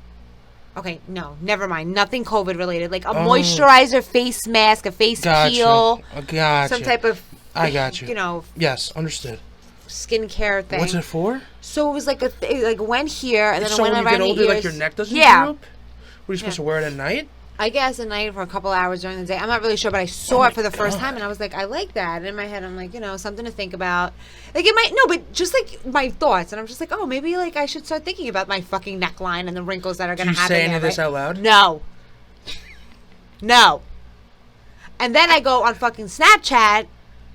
Okay, no, never mind. Nothing COVID related. Like a Oh. moisturizer, face mask, a face Gotcha. peel, Gotcha. some type of. I got you. Yes, understood. Skincare thing. What's it for? So it was like like went here and then So it went when you around get older, the like ears. your neck doesn't Yeah. droop? Were you supposed to wear it at night? I guess at night for a couple hours during the day. I'm not really sure, but I saw it for the first time, and I was like, I like that. And in my head, I'm like, something to think about. Like it might but just like my thoughts, and I'm just like, oh, maybe like I should start thinking about my fucking neckline and the wrinkles that are Do gonna you happen. say any there, of this right? out loud? No. And then I go on fucking Snapchat,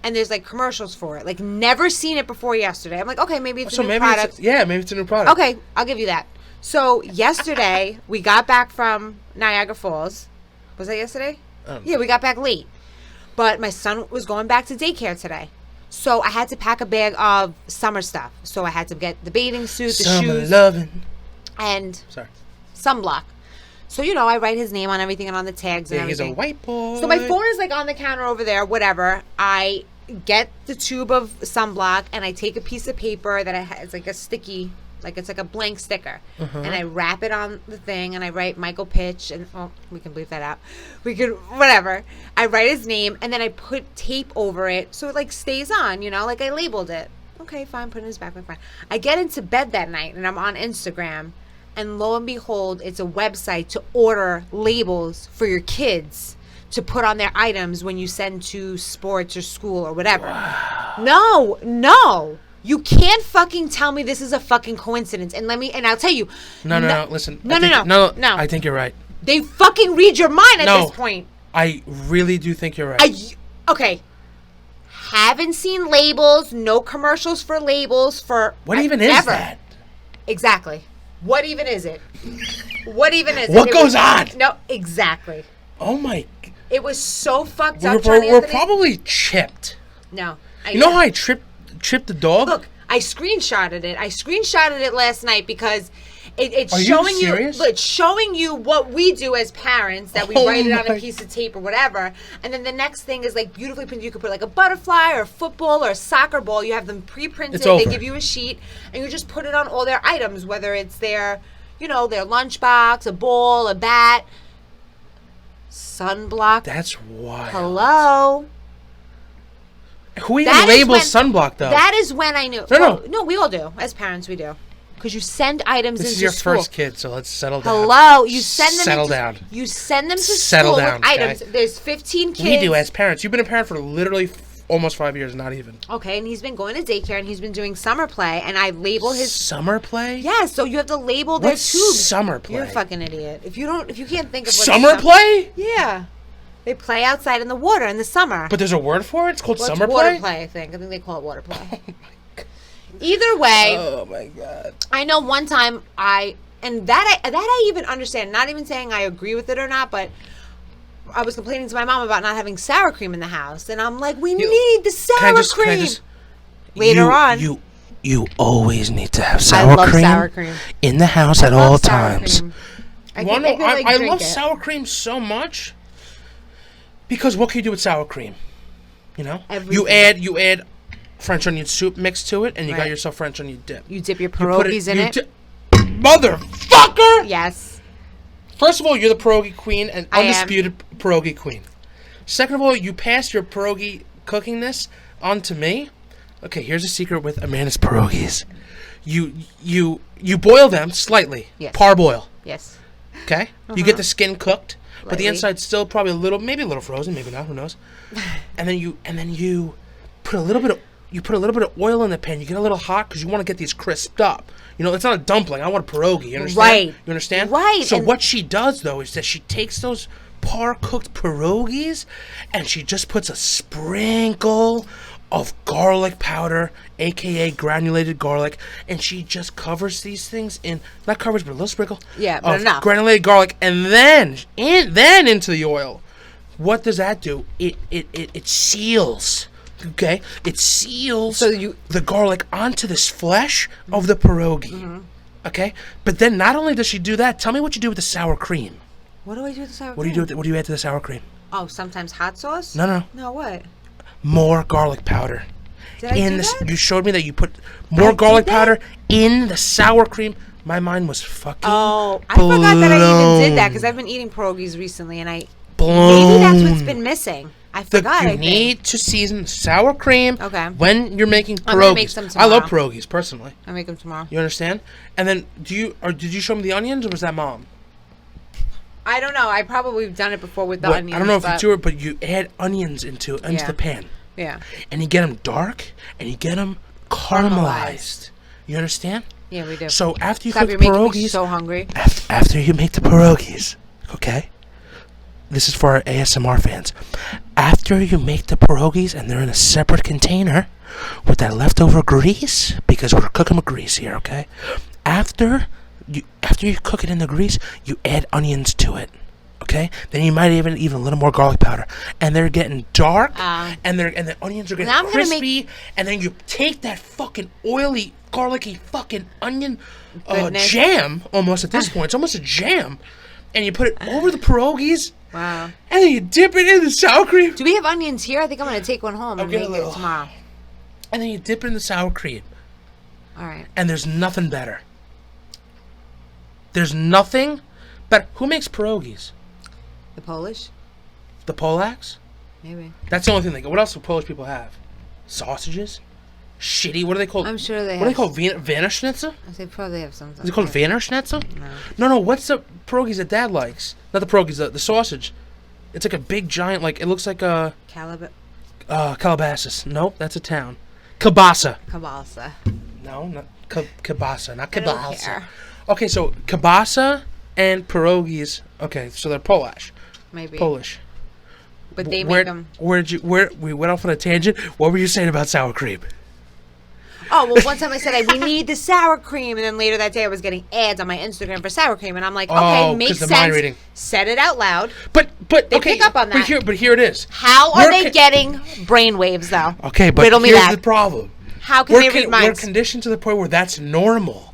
and there's like commercials for it. Like never seen it before yesterday. I'm like, okay, maybe it's a new product. Maybe it's a new product. Okay, I'll give you that. So yesterday we got back from Niagara Falls. Was that yesterday? Yeah, we got back late. But my son was going back to daycare today. So I had to pack a bag of summer stuff. So I had to get the bathing suit, the Summer shoes, loving. and Sorry. sunblock. So, I write his name on everything and on the tags and Yeah, he's a everything. white boy. So my phone is like on the counter over there, whatever. I get the tube of sunblock and I take a piece of paper that it's like a sticky, like it's like a blank sticker. And I wrap it on the thing and I write Michael Pitch and, we can bleep that out. We could, whatever. I write his name and then I put tape over it so it like stays on, like I labeled it. Okay, fine, put it in his backpack, fine. I get into bed that night and I'm on Instagram. And lo and behold, it's a website to order labels for your kids to put on their items when you send to sports or school or whatever. Wow. No. You can't fucking tell me this is a fucking coincidence. And I'll tell you. No, listen. No. I think you're right. They fucking read your mind at this point. I really do think you're right. Okay. Haven't seen labels, no commercials for labels for What even is ever. that? Exactly. What even is it? What even is it? What goes on? No, exactly. Oh my. It was so fucked up, We're JonAnthony. probably chipped. No. You know how I tripped the dog? Look, I screenshotted it. I screenshotted it last night because it's Are you showing serious? It's showing you what we do as parents, that we Oh write it on my- a piece of tape or whatever. And then the next thing is like beautifully printed. You could put like a butterfly or a football or a soccer ball. You have them pre-printed. It's over. They give you a sheet and you just put it on all their items, whether it's their, their lunchbox, a ball, a bat, sunblock. That's wild. Hello. Who even labels sunblock though? That is when I knew. No, we all do. As parents, we do. Because you send items into school. This is your first kid, so let's settle down. Hello, you send them. Settle down. You send them to school with items. There's 15 kids. We do as parents. You've been a parent for literally almost 5 years, not even. Okay, and he's been going to daycare, and he's been doing summer play, and I label his summer play. Yeah, so you have to label their tubes. Summer play? You're a fucking idiot. If you can't think of what summer play. Yeah. They play outside in the water in the summer. But there's a word for it? It's called summer play? Water play, I think. I think they call it water play. Oh, my God. Either way. Oh, my God. I know one time I even understand. Not even saying I agree with it or not, but I was complaining to my mom about not having sour cream in the house. And I'm like, we need the sour cream. Later on. You always need to have sour cream in the house at all times. I love sour cream so much. Because what can you do with sour cream? You know? Everything. You add French onion soup mixed to it, and you got yourself French onion dip. You dip your pierogies in it. Motherfucker! Yes. First of all, you're the Pierogi Queen and undisputed Pierogi Queen. Second of all, you pass your pierogi cookingness on to me. Okay, here's a secret with Amanda's pierogies. You boil them slightly. Yes. Parboil. Yes. Okay? You get the skin cooked. But the inside's still probably maybe a little frozen, maybe not, who knows? And then you put a little bit of oil in the pan. You get a little hot because you want to get these crisped up. You know, it's not a dumpling. I want a pierogi. You understand? Right. You understand? Right. So what she does though is that she takes those par-cooked pierogies and she just puts a sprinkle of garlic powder, aka granulated garlic, and she just covers these things in, not covers, but a little sprinkle but enough granulated garlic, and then into the oil. What does that do? It seals. Okay, it seals the garlic onto this flesh of the pierogi. Mm-hmm. Okay, but then not only does she do that, tell me what you do with the sour cream. What do I do with the sour cream? What do you add to the sour cream? Oh, sometimes hot sauce. No. No, what? More garlic powder. Did I do that? You showed me that you put more garlic powder in the sour cream. My mind was fucking I forgot that I even did that because I've been eating pierogies recently, and maybe that's what's been missing. I forgot. You need to season sour cream when you're making pierogies. I'm gonna make some tomorrow. I love pierogies personally. I'll make them tomorrow. You understand? And then did you show me the onions or was that mom? I don't know. I probably have done it before with the onions. I don't know if you do it, but you add onions into the pan. Yeah. And you get them dark and you get them caramelized. You understand? Yeah, we do. So after you cook you're pierogies, making me so hungry. After you make the pierogies, okay? This is for our ASMR fans. After you make the pierogies and they're in a separate container with that leftover grease, because we're cooking with grease here, okay? After you cook it in the grease, you add onions to it. Okay, then you might even a little more garlic powder, and they're getting dark, and the onions are getting crispy, and then you take that fucking oily, garlicky fucking onion jam, almost at this point, it's almost a jam, and you put it over the pierogies. Wow! And then you dip it in the sour cream. Do we have onions here? I think I'm gonna take one home and make it tomorrow. And then you dip it in the sour cream. All right. And there's nothing better. There's nothing better. Who makes pierogies? The Polish? The Polacks? Maybe. That's the only thing they go. What else do Polish people have? Sausages? Shitty. What are they called? I'm sure they have. What are they called? Wiener Schnitzel? They probably have something. Is it called Wiener Schnitzel? No. No. What's the pierogies that Dad likes? Not the pierogies, the sausage. It's like a big giant, like, it looks like a... Calabasas. Nope, that's a town. Kielbasa. Kielbasa. No, not kielbasa. Not kielbasa. I don't care. Okay, so kielbasa and pierogies. Okay, so they're Polish. Maybe. Polish. But they make them. We went off on a tangent. What were you saying about sour cream? Oh, well, one time I said, we need the sour cream. And then later that day I was getting ads on my Instagram for sour cream. And I'm like, okay, makes sense. Mind reading. Said it out loud. But they pick up on that. But here it is. How are they getting brainwaves, though? Okay, but here's the problem. How can they read minds? We're conditioned to the point where that's normal.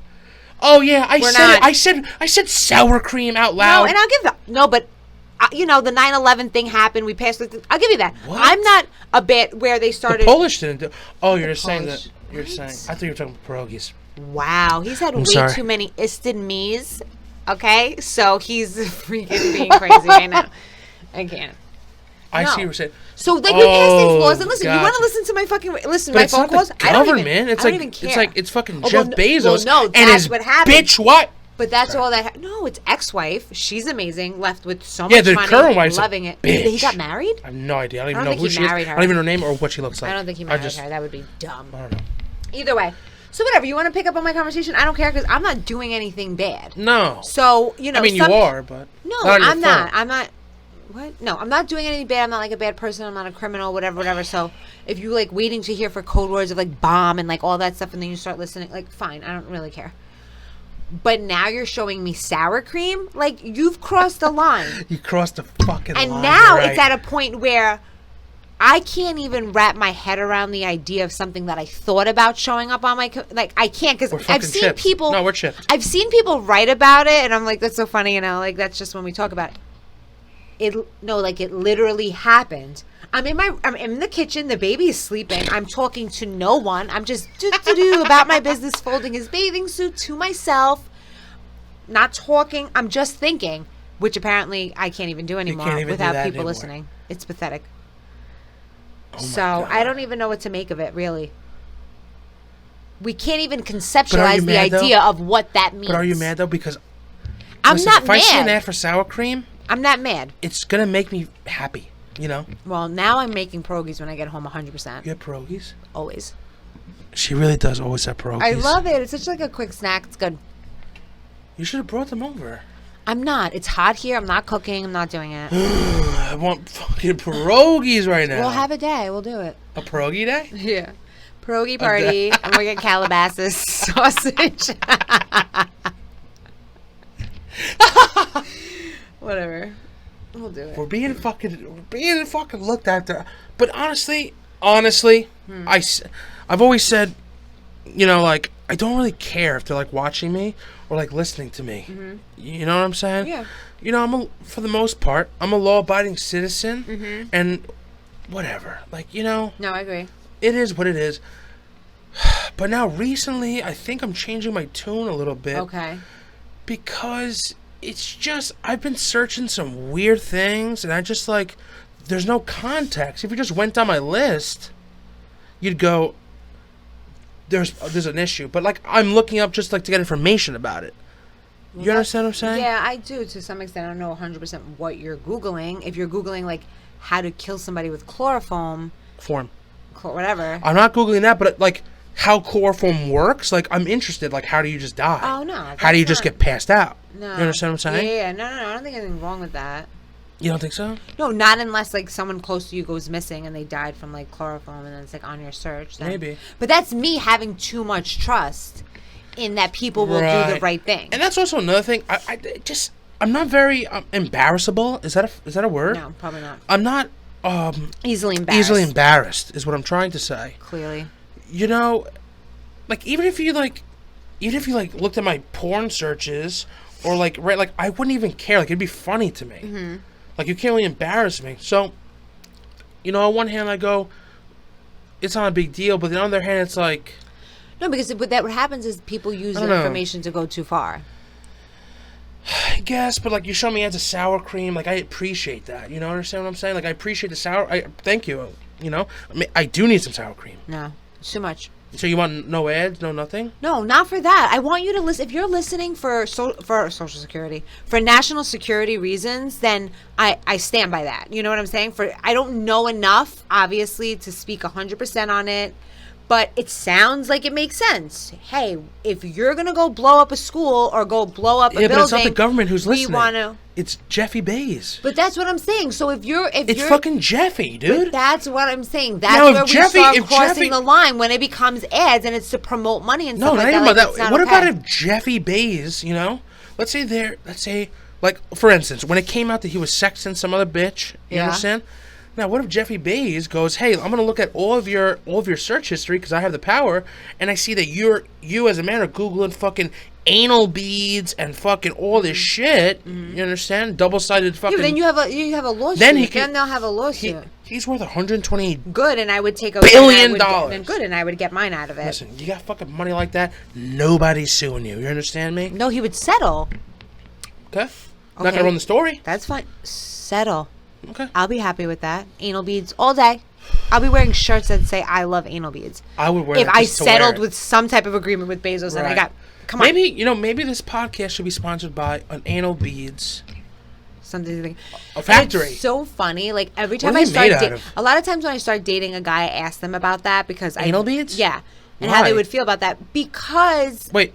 Oh, yeah, I said sour cream out loud. No, and I'll give that. No, but... the 9/11 thing happened. We passed. I'll give you that. What? I'm not a bit where they started. The Polish didn't do. Oh, you're saying that. You're saying. I thought you were talking about pierogies. Wow, he's had way too many isted me's. Okay, so he's freaking being crazy right now. I can't. I see what you're saying. So like we passed these laws, and listen, you want to listen to my fucking my phone calls? I don't even. It's I like don't even care. it's like it's fucking Jeff Bezos. Well, no, and that's his what happened. Bitch, what? But that's all that. No, it's ex-wife. She's amazing. Left with so much Yeah, the money. current wife's loving it. bitch. He got married? I have no idea. I don't even know think who he she is. married her. I don't even know her name or what she looks like. I don't think he married her. That would be dumb. I don't know. Either way. So whatever, you want to pick up on my conversation? I don't care because I'm not doing anything bad. No. So, you know. I mean, you are, but. No, I'm not. I'm not. What? No, I'm not doing anything bad. I'm not like a bad person. I'm not a criminal, whatever. So if you like waiting to hear for code words of like bomb and like all that stuff and then you start listening, like fine, I don't really care. But now you're showing me sour cream? Like, you've crossed the line. You crossed the fucking line. And now right. it's at a point where I can't even wrap my head around the idea of something that I thought about showing up on my... like, I can't because I've seen chipped. people... No, we're chipped. I've seen people write about it, and I'm like, that's so funny, you know? Like, that's just when we talk about it. It literally happened. I'm in the kitchen. The baby is sleeping. I'm talking to no one. I'm just about my business, folding his bathing suit to myself. Not talking. I'm just thinking, which apparently I can't even do anymore without people listening. It's pathetic. So I don't even know what to make of it, really. We can't even conceptualize the idea of what that means. But are you mad, though? Because I'm not mad. If I see an ad for sour cream... I'm not mad. It's going to make me happy, you know? Well, now I'm making pierogies when I get home 100%. You have pierogies? Always. She really does always have pierogies. I love it. It's such like a quick snack. It's good. You should have brought them over. I'm not. It's hot here. I'm not cooking. I'm not doing it. I want fucking pierogies right now. We'll have a day. We'll do it. A pierogi day? Yeah. Pierogi party. And we'll get Calabasas sausage. Whatever. We'll do it. We're being fucking looked after. But honestly, I've always said, you know, like, I don't really care if they're like watching me or like listening to me. Mm-hmm. You know what I'm saying? Yeah. You know, for the most part, I'm a law-abiding citizen, and whatever. Like, you know. No, I agree. It is what it is. But now recently, I think I'm changing my tune a little bit. Okay. Because it's just, I've been searching some weird things, and I just like, there's no context. If you just went down my list, you'd go, there's an issue. But like, I'm looking up just like to get information about it. You understand what I'm saying? Yeah, I do to some extent. I don't know 100% what you're Googling. If you're Googling like how to kill somebody with chloroform. Whatever. I'm not Googling that, but like how chloroform works, like I'm interested. Like, how do you just die? Oh, no. How do you just get passed out? No. You understand what I'm saying? Yeah. No. I don't think anything wrong with that. You don't think so? No, not unless like someone close to you goes missing and they died from like chloroform and then it's like on your search. Then. Maybe. But that's me having too much trust in that people will do the right thing. And that's also another thing. I'm not very embarrassable. Is that a word? No, probably not. I'm not easily embarrassed. Easily embarrassed is what I'm trying to say. Clearly. You know, like even if you looked at my porn searches or like I wouldn't even care. Like it'd be funny to me. Mm-hmm. Like you can't really embarrass me. So, you know, on one hand I go, it's not a big deal, but on the other hand it's like. No, because what happens is people use the information to go too far. I guess, but like you show me ads of sour cream, like I appreciate that. You know, understand what I'm saying? Like I appreciate the sour. Thank you. You know, I mean, I do need some sour cream. No, it's too much. So you want no ads, no nothing? No, not for that. I want you to listen. If you're listening for Social Security, for national security reasons, then I stand by that. You know what I'm saying? I don't know enough, obviously, to speak 100% on it. But it sounds like it makes sense. Hey, if you're going to go blow up a school or go blow up a building... Yeah, but it's not the government who's listening. It's Jeffy Bezos. But that's what I'm saying. So if you're... It's fucking Jeffy, dude. But that's what I'm saying. That's where we start crossing the line when it becomes ads and it's to promote money and stuff like that. No, not even about that. What about if Jeffy Bezos, you know... Let's say, like, for instance, when it came out that he was sexting some other bitch, you understand? Now, what if Jeffy Bezos goes, hey, I'm going to look at all of your search history because I have the power, and I see that you as a man are Googling fucking anal beads and fucking all this shit. Mm-hmm. You understand? Double-sided fucking... Yeah, but then you have a lawsuit. Then they'll have a lawsuit. He's worth $120 good, and I would take a... billion. Good, and I would get mine out of it. Listen, you got fucking money like that, nobody's suing you. You understand me? No, he would settle. Okay. I'm not going to run the story. That's fine. Settle. Okay. I'll be happy with that. Anal beads all day. I'll be wearing shirts that say I love anal beads. I would wear if that I just to settled wear it. with some type of agreement with Bezos and I Right. got come on. Maybe this podcast should be sponsored by an anal beads Something like a factory. And it's so funny. Like every time What I are they made start out of? a lot of times when I start dating a guy, I ask them about that because Anal beads? Yeah. And how they Why? would feel about that because Wait.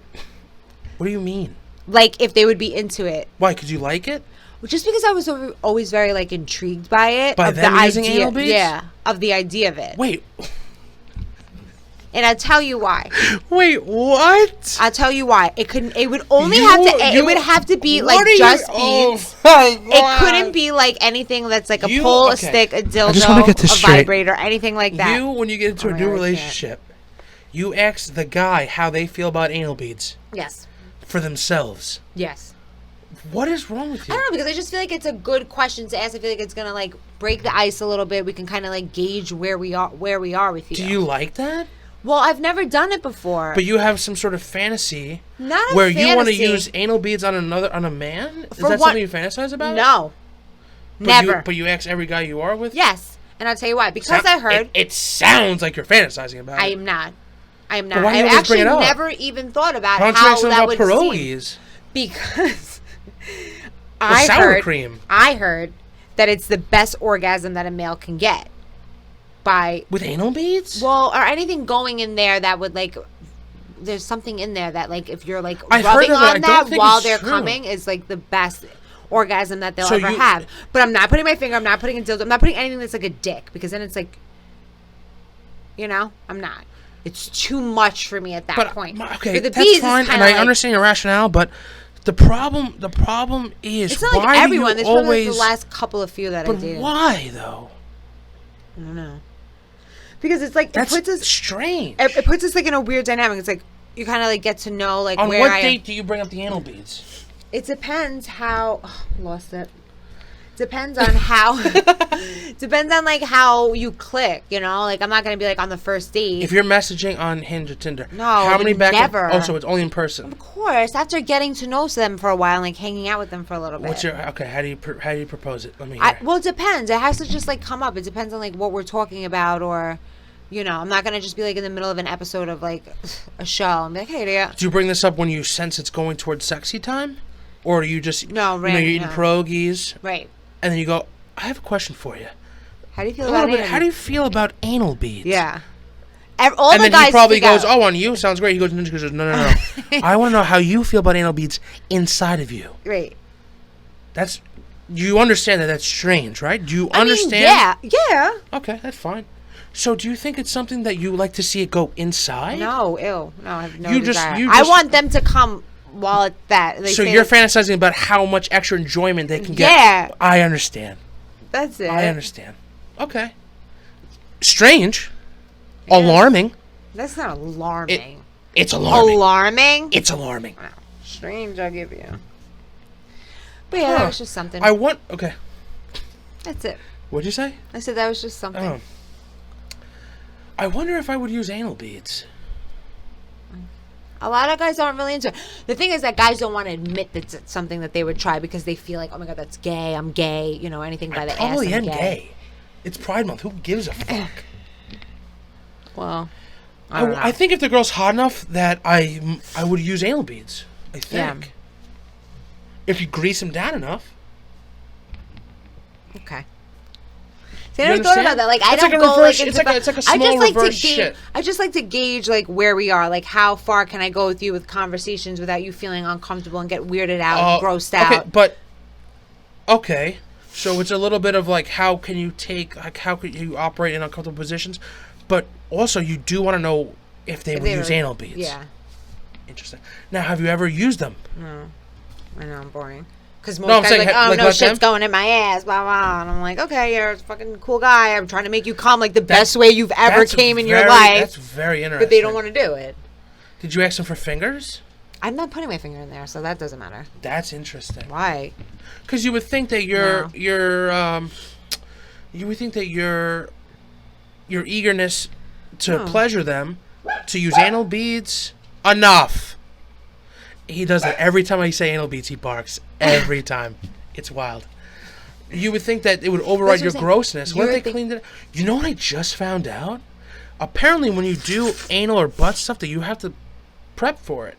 What do you mean? like if they would be into it. Why? Could you like it? Just because I was always very like intrigued by it. By of them the using idea, anal beads? Yeah. Of the idea of it. Wait. And I'll tell you why. Wait, what? I'll tell you why. It would only You- have to it you- would have to be what like are you- just oh beads. my It God. couldn't be like anything that's like a You- pole, a okay. stick, a dildo, just wanna get this a straight. vibrator, anything like that. You, when you get into Oh a my new God, I can't. relationship, you ask the guy how they feel about anal beads Yes. for themselves. Yes. What is wrong with you? I don't know because I just feel like it's a good question to ask. I feel like it's gonna like break the ice a little bit. We can kind of like gauge where we are with you. Do you like that? Well, I've never done it before. But you have some sort of fantasy Not a where you want to fantasy. use anal beads on a man? Is For that what- something you fantasize about? No. But Never. But you ask every guy you are with? Yes, and I'll tell you why. Because I heard It sounds like you're fantasizing about I it. am not. I am But not. why do I you always bring actually it up? never even thought about Why don't you how ask them that about would pierogies? seem. Because Or sour cream. I heard that it's the best orgasm that a male can get by With anal beads? well, or anything going in there that would like. There's something in there that like if you're like I've heard rubbing of it. I on don't that think while it's they're true. coming is like the best orgasm that they'll So ever you- have. But I'm not putting my finger. I'm not putting a dildo. I'm not putting anything that's like a dick because then it's like, you know, I'm not. It's too much for me at that point. Okay, For the that's bees, fine, it's and kinda I like, understand your rationale, but the problem is it's not why like everyone. do It's you probably always? like the last couple of few that I but dated. why though? I don't know. Because it's like That's it puts us. strange. It puts us like in a weird dynamic. It's like you kind of like get to know like On where what I am. date do you bring up the anal beads? It depends how lost it. Depends on how depends on like how you click, you know? Like I'm not gonna be like on the first date. If you're messaging on Hinge or Tinder, No, how I many would back? never. Oh, so it's only in person. Of course, after getting to know them for a while, like hanging out with them for a little bit. What's your okay? How do you propose it? Let me hear. Well, it depends. It has to just like come up. It depends on like what we're talking about, or you know, I'm not gonna just be like in the middle of an episode of like a show and be like, hey, dear. Do you bring this up when you sense it's going towards sexy time, or do you just No, you're eating no. pierogies, Right. and then you go, I have a question for you. How do you feel A about little bit. it? How do you feel about anal beads? Yeah. All And the then guys he probably speak goes, out. "Oh, on you sounds great." He goes, "No. I want to know how you feel about anal beads inside of you." Right. That's you understand that that's strange, right? Do you I mean, understand? yeah. Okay, that's fine. So, do you think it's something that you like to see it go inside? No, ew. No, I have no You just- desire. you I just- want them to come while it's that. They So say you're that- fantasizing about how much extra enjoyment they can get. Yeah. I understand. That's it. I understand. Okay. Strange. Alarming. That's not alarming. It's alarming. Alarming? It's alarming. Strange, I'll give you. But yeah, Huh. that was just something. Okay. That's it. What'd you say? I said that was just something. Oh. I wonder if I would use anal beads. A lot of guys aren't really into it. The thing is that guys don't want to admit that it's something that they would try because they feel like, oh my god, that's gay. I'm gay. You know, anything by the ass. Probably I'm am gay. It's Pride Month. Who gives a fuck? Well, I don't know. I think if the girl's hot enough that I would use anal beads. I think. Yeah. If you grease them down enough. Okay. See, I You never thought understand? about that. Like, I It's don't like a go reverse- like it's into like a- it's like a I just small like to reverse gauge. shit. I just like to gauge like where we are. Like, how far can I go with you with conversations without you feeling uncomfortable and get weirded out, and grossed okay, out. But okay, so it's a little bit of like how can you how could you operate in uncomfortable positions, but also you do want to know if they would use anal beads. Yeah. Interesting. Now, have you ever used them? No. I know, I'm boring. Because most No, I'm guys are saying, like, oh, like, no let shit's them? going in my ass, blah, blah. And I'm like, okay, you're a fucking cool guy. I'm trying to make you come like the best way you've ever That's came in your very- life. That's very interesting. But they don't want to do it. Did you ask them for fingers? I'm not putting my finger in there, so that doesn't matter. That's interesting. Why? Because you would think that you would think that your eagerness to pleasure them, to use anal beads, enough. He does it every time I say anal beads. He barks every time. It's wild. You would think that it would override your grossness. What if they You're cleaned it? You know what I just found out? Apparently, when you do anal or butt stuff, that you have to prep for it.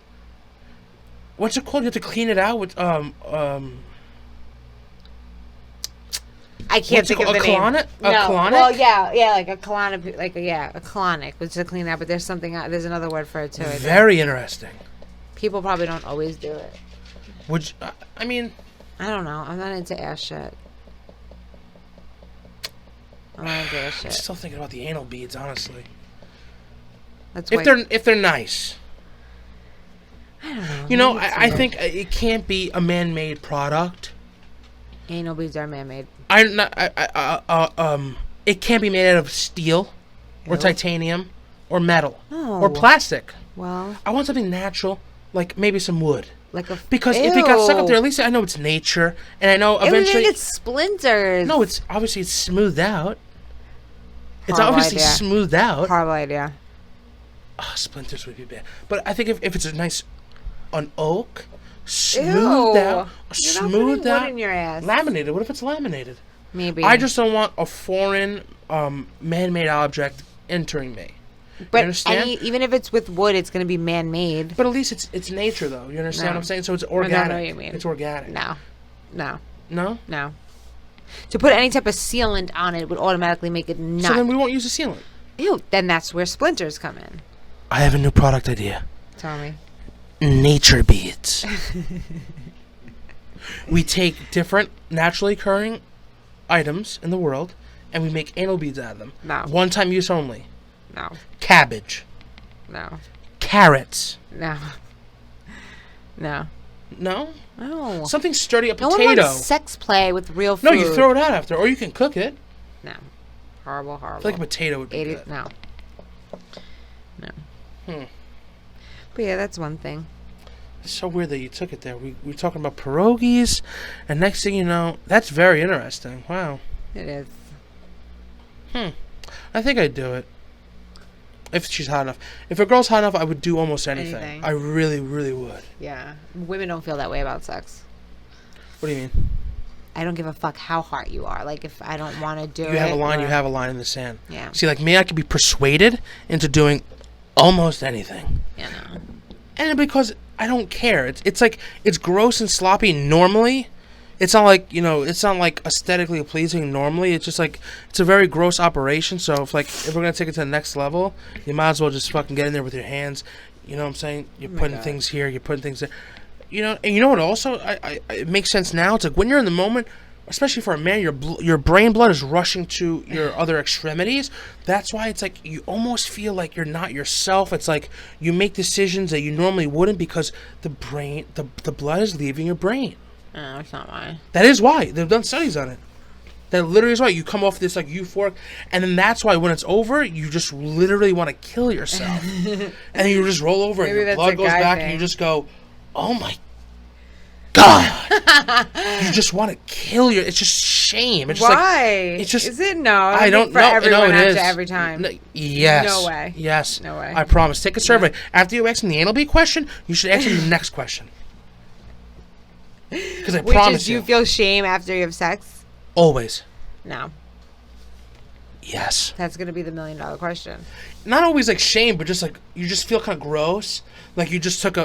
What's it called? You have to clean it out with I can't think of the name. A colonic? Well, yeah, like a colonic, a colonic, which is to clean out. But there's something. There's another word for it too. Very interesting. People probably don't always do it. Would I mean? I don't know. I'm not into ass shit. I'm not into ass I'm shit. still thinking about the anal beads, honestly. That's if they're nice. I don't know. You know, I think it can't be a man-made product. Anal beads are man-made. It can't be made out of steel, or titanium, or metal, No. or plastic. Well, I want something natural, like maybe some wood. Because Ew. if it got stuck up there, at least I know it's nature, and I know eventually it's splinters. No, it's obviously it's smoothed out. It's Horrible obviously idea. smoothed out. Horrible idea. Oh, splinters would be bad, but I think if it's a nice, an oak, smoothed out, Wood in your ass. laminated. What if it's laminated? Maybe. I just don't want a foreign, man-made object entering me. But you understand? even if it's with wood, it's going to be man-made. But at least it's nature, though. You understand No. what I'm saying? So it's organic. I know what you mean. It's organic. No. No? To put any type of sealant on it would automatically make it not. So then we won't use a sealant. Ew. Then that's where splinters come in. I have a new product idea. Tell me. Nature beads. We take different naturally occurring items in the world, and we make anal beads out of them. No. One-time use only. No. Cabbage. No. Carrots. No. No. No? No. Something sturdy, a No potato. one wants sex play with real food. No, you throw it out after, or you can cook it. No. Horrible. I feel like a potato would be good. No. Hmm. But yeah, that's one thing. It's so weird that you took it there. We were talking about pierogies, and next thing you know, that's very interesting. Wow. It is. I think I'd do it. If she's hot enough. If a girl's hot enough, I would do almost anything. I really, really would. Yeah. Women don't feel that way about sex. What do you mean? I don't give a fuck how hot you are. Like, if I don't want to do it. You have a line, you have a line in the sand. Yeah. See, like me, I could be persuaded into doing almost anything. Yeah, no. And because I don't care. It's like, it's gross and sloppy normally. It's not like, it's not like aesthetically pleasing normally. It's just like, it's a very gross operation. So if we're going to take it to the next level, you might as well just fucking get in there with your hands. You know what I'm saying? You're putting things here, you're putting things there. And you know what also, it makes sense now. It's like when you're in the moment, especially for a man, your brain blood is rushing to your other extremities. That's why it's like you almost feel like you're not yourself. It's like you make decisions that you normally wouldn't because the blood is leaving your brain. No, that's not why. That is why. They've done studies on it. That literally is why. You come off this like euphoric, and then that's why when it's over, you just literally want to kill yourself. And then you just roll over and your blood goes back and you just go, oh my God. You just want to kill it's just shame. It's just why? It's just. Is it? No. I don't know. Everyone No, it is. every time. No, yes. No way. Yes. No way. I promise. Take a survey. After you ask him the anal bead question, you should ask him the next question. Because I promise do you feel shame after you have sex? Always. No. Yes. That's going to be the $1 million question. Not always like shame, but just like you just feel kind of gross. Like you just took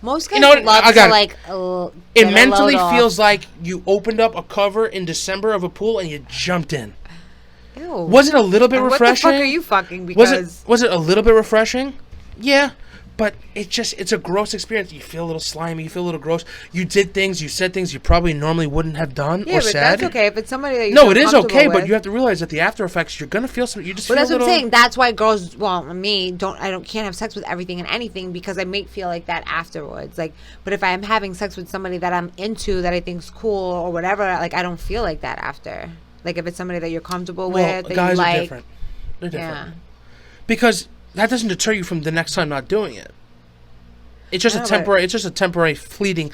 most guys love to it mentally feels like you opened up a cover in December of a pool and you jumped in. Ew. Was it a little bit refreshing? What the fuck are you fucking? Because was it a little bit refreshing? Yeah. But it's a gross experience. You feel a little slimy. You feel a little gross. You did things. You said things you probably normally wouldn't have done or said. Yeah, but that's okay. If it's somebody that you no, it is okay. But you have to realize that the after effects, you're gonna feel some. You just. But that's what I'm saying. That's why girls, can't have sex with everything and anything because I may feel like that afterwards. Like, but if I am having sex with somebody that I'm into that I think's cool or whatever, like I don't feel like that after. Like if it's somebody that you're comfortable with, that guys you like. Are different. They're different. Yeah. Because that doesn't deter you from the next time not doing it. It's just a temporary. It's just a temporary, fleeting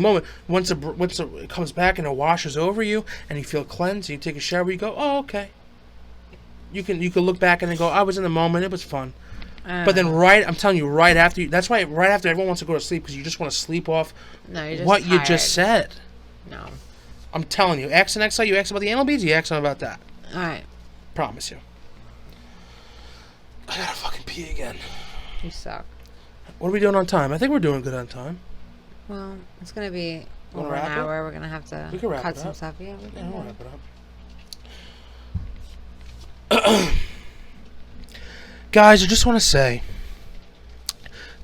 moment. Once it comes back and it washes over you, and you feel cleansed, and you take a shower, you go, oh okay. You can look back and then go, I was in the moment, it was fun. But then I'm telling you, right after that's why everyone wants to go to sleep because you just want to sleep off what you just said. No. I'm telling you. Ask the next time you ask about the anal beads, you ask them about that. All right. Promise you. I gotta fucking pee again. You suck. What are we doing on time? I think we're doing good on time. Well, it's gonna be over wrap an it? hour. We're gonna have to We can wrap cut it some up. stuff. Yeah, We'll wrap it up. Guys, I just want to say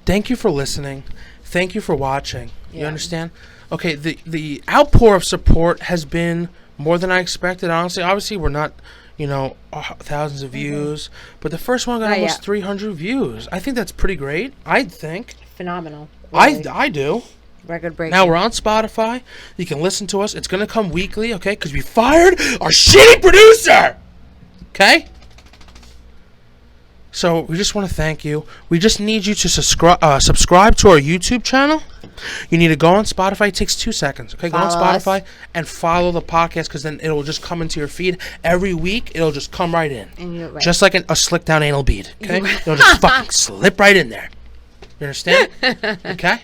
thank you for listening. Thank you for watching. You Yeah. understand? Okay, the outpour of support has been more than I expected, honestly. Obviously, we're not, thousands of views, but the first one got Not almost yet. 300 views. I think that's pretty great. I think. Phenomenal. Really. I do. Record breaking. Now we're on Spotify. You can listen to us. It's going to come weekly, okay? Because we fired our shitty producer. Okay? So we just want to thank you. We just need you to subscribe to our YouTube channel. You need to go on Spotify. It takes 2 seconds. Okay, go on Follow us. Spotify and follow the podcast, because then it'll just come into your feed every week. It'll just come right in, And right. just like a slick down anal bead. Okay, it'll just fucking slip right in there. You understand? Okay.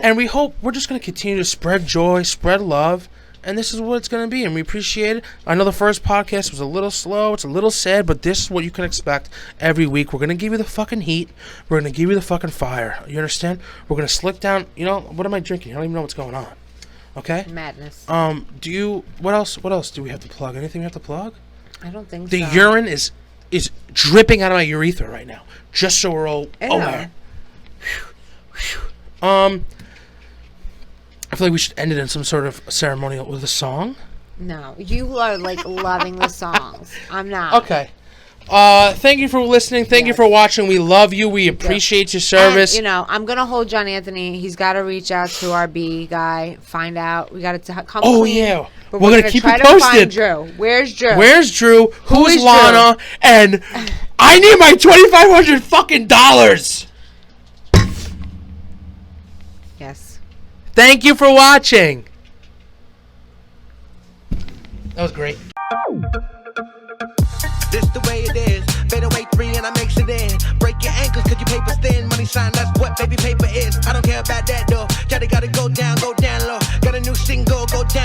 And we're just gonna continue to spread joy, spread love. And this is what it's going to be, and we appreciate it. I know the first podcast was a little slow. It's a little sad, but this is what you can expect every week. We're going to give you the fucking heat. We're going to give you the fucking fire. You understand? We're going to slick down. What am I drinking? I don't even know what's going on. Okay? Madness. What else do we have to plug? Anything we have to plug? I don't think The so. urine is dripping out of my urethra right now, just so we're all Ew. aware. I feel like we should end it in some sort of ceremonial with a song. No, you are like loving the songs. I'm not. Okay. Thank you for listening. Thank you for watching. We love you. We appreciate your service. And, I'm gonna hold JonAnthony. He's got to reach out to our B guy, find out. We got to come. Oh clean, yeah, but we're gonna keep try it to find posted. Drew. Where's Drew? Where's Drew? Who's is Lana? And I need my $2,500 fucking dollars. Yes. Thank you for watching. That was great. This the way it is. Fade away 3 and I mix it in. Break your ankles cause your paper's thin. Money sign, that's what baby paper is. I don't care about that though. Gotta go down low. Got a new single, go down.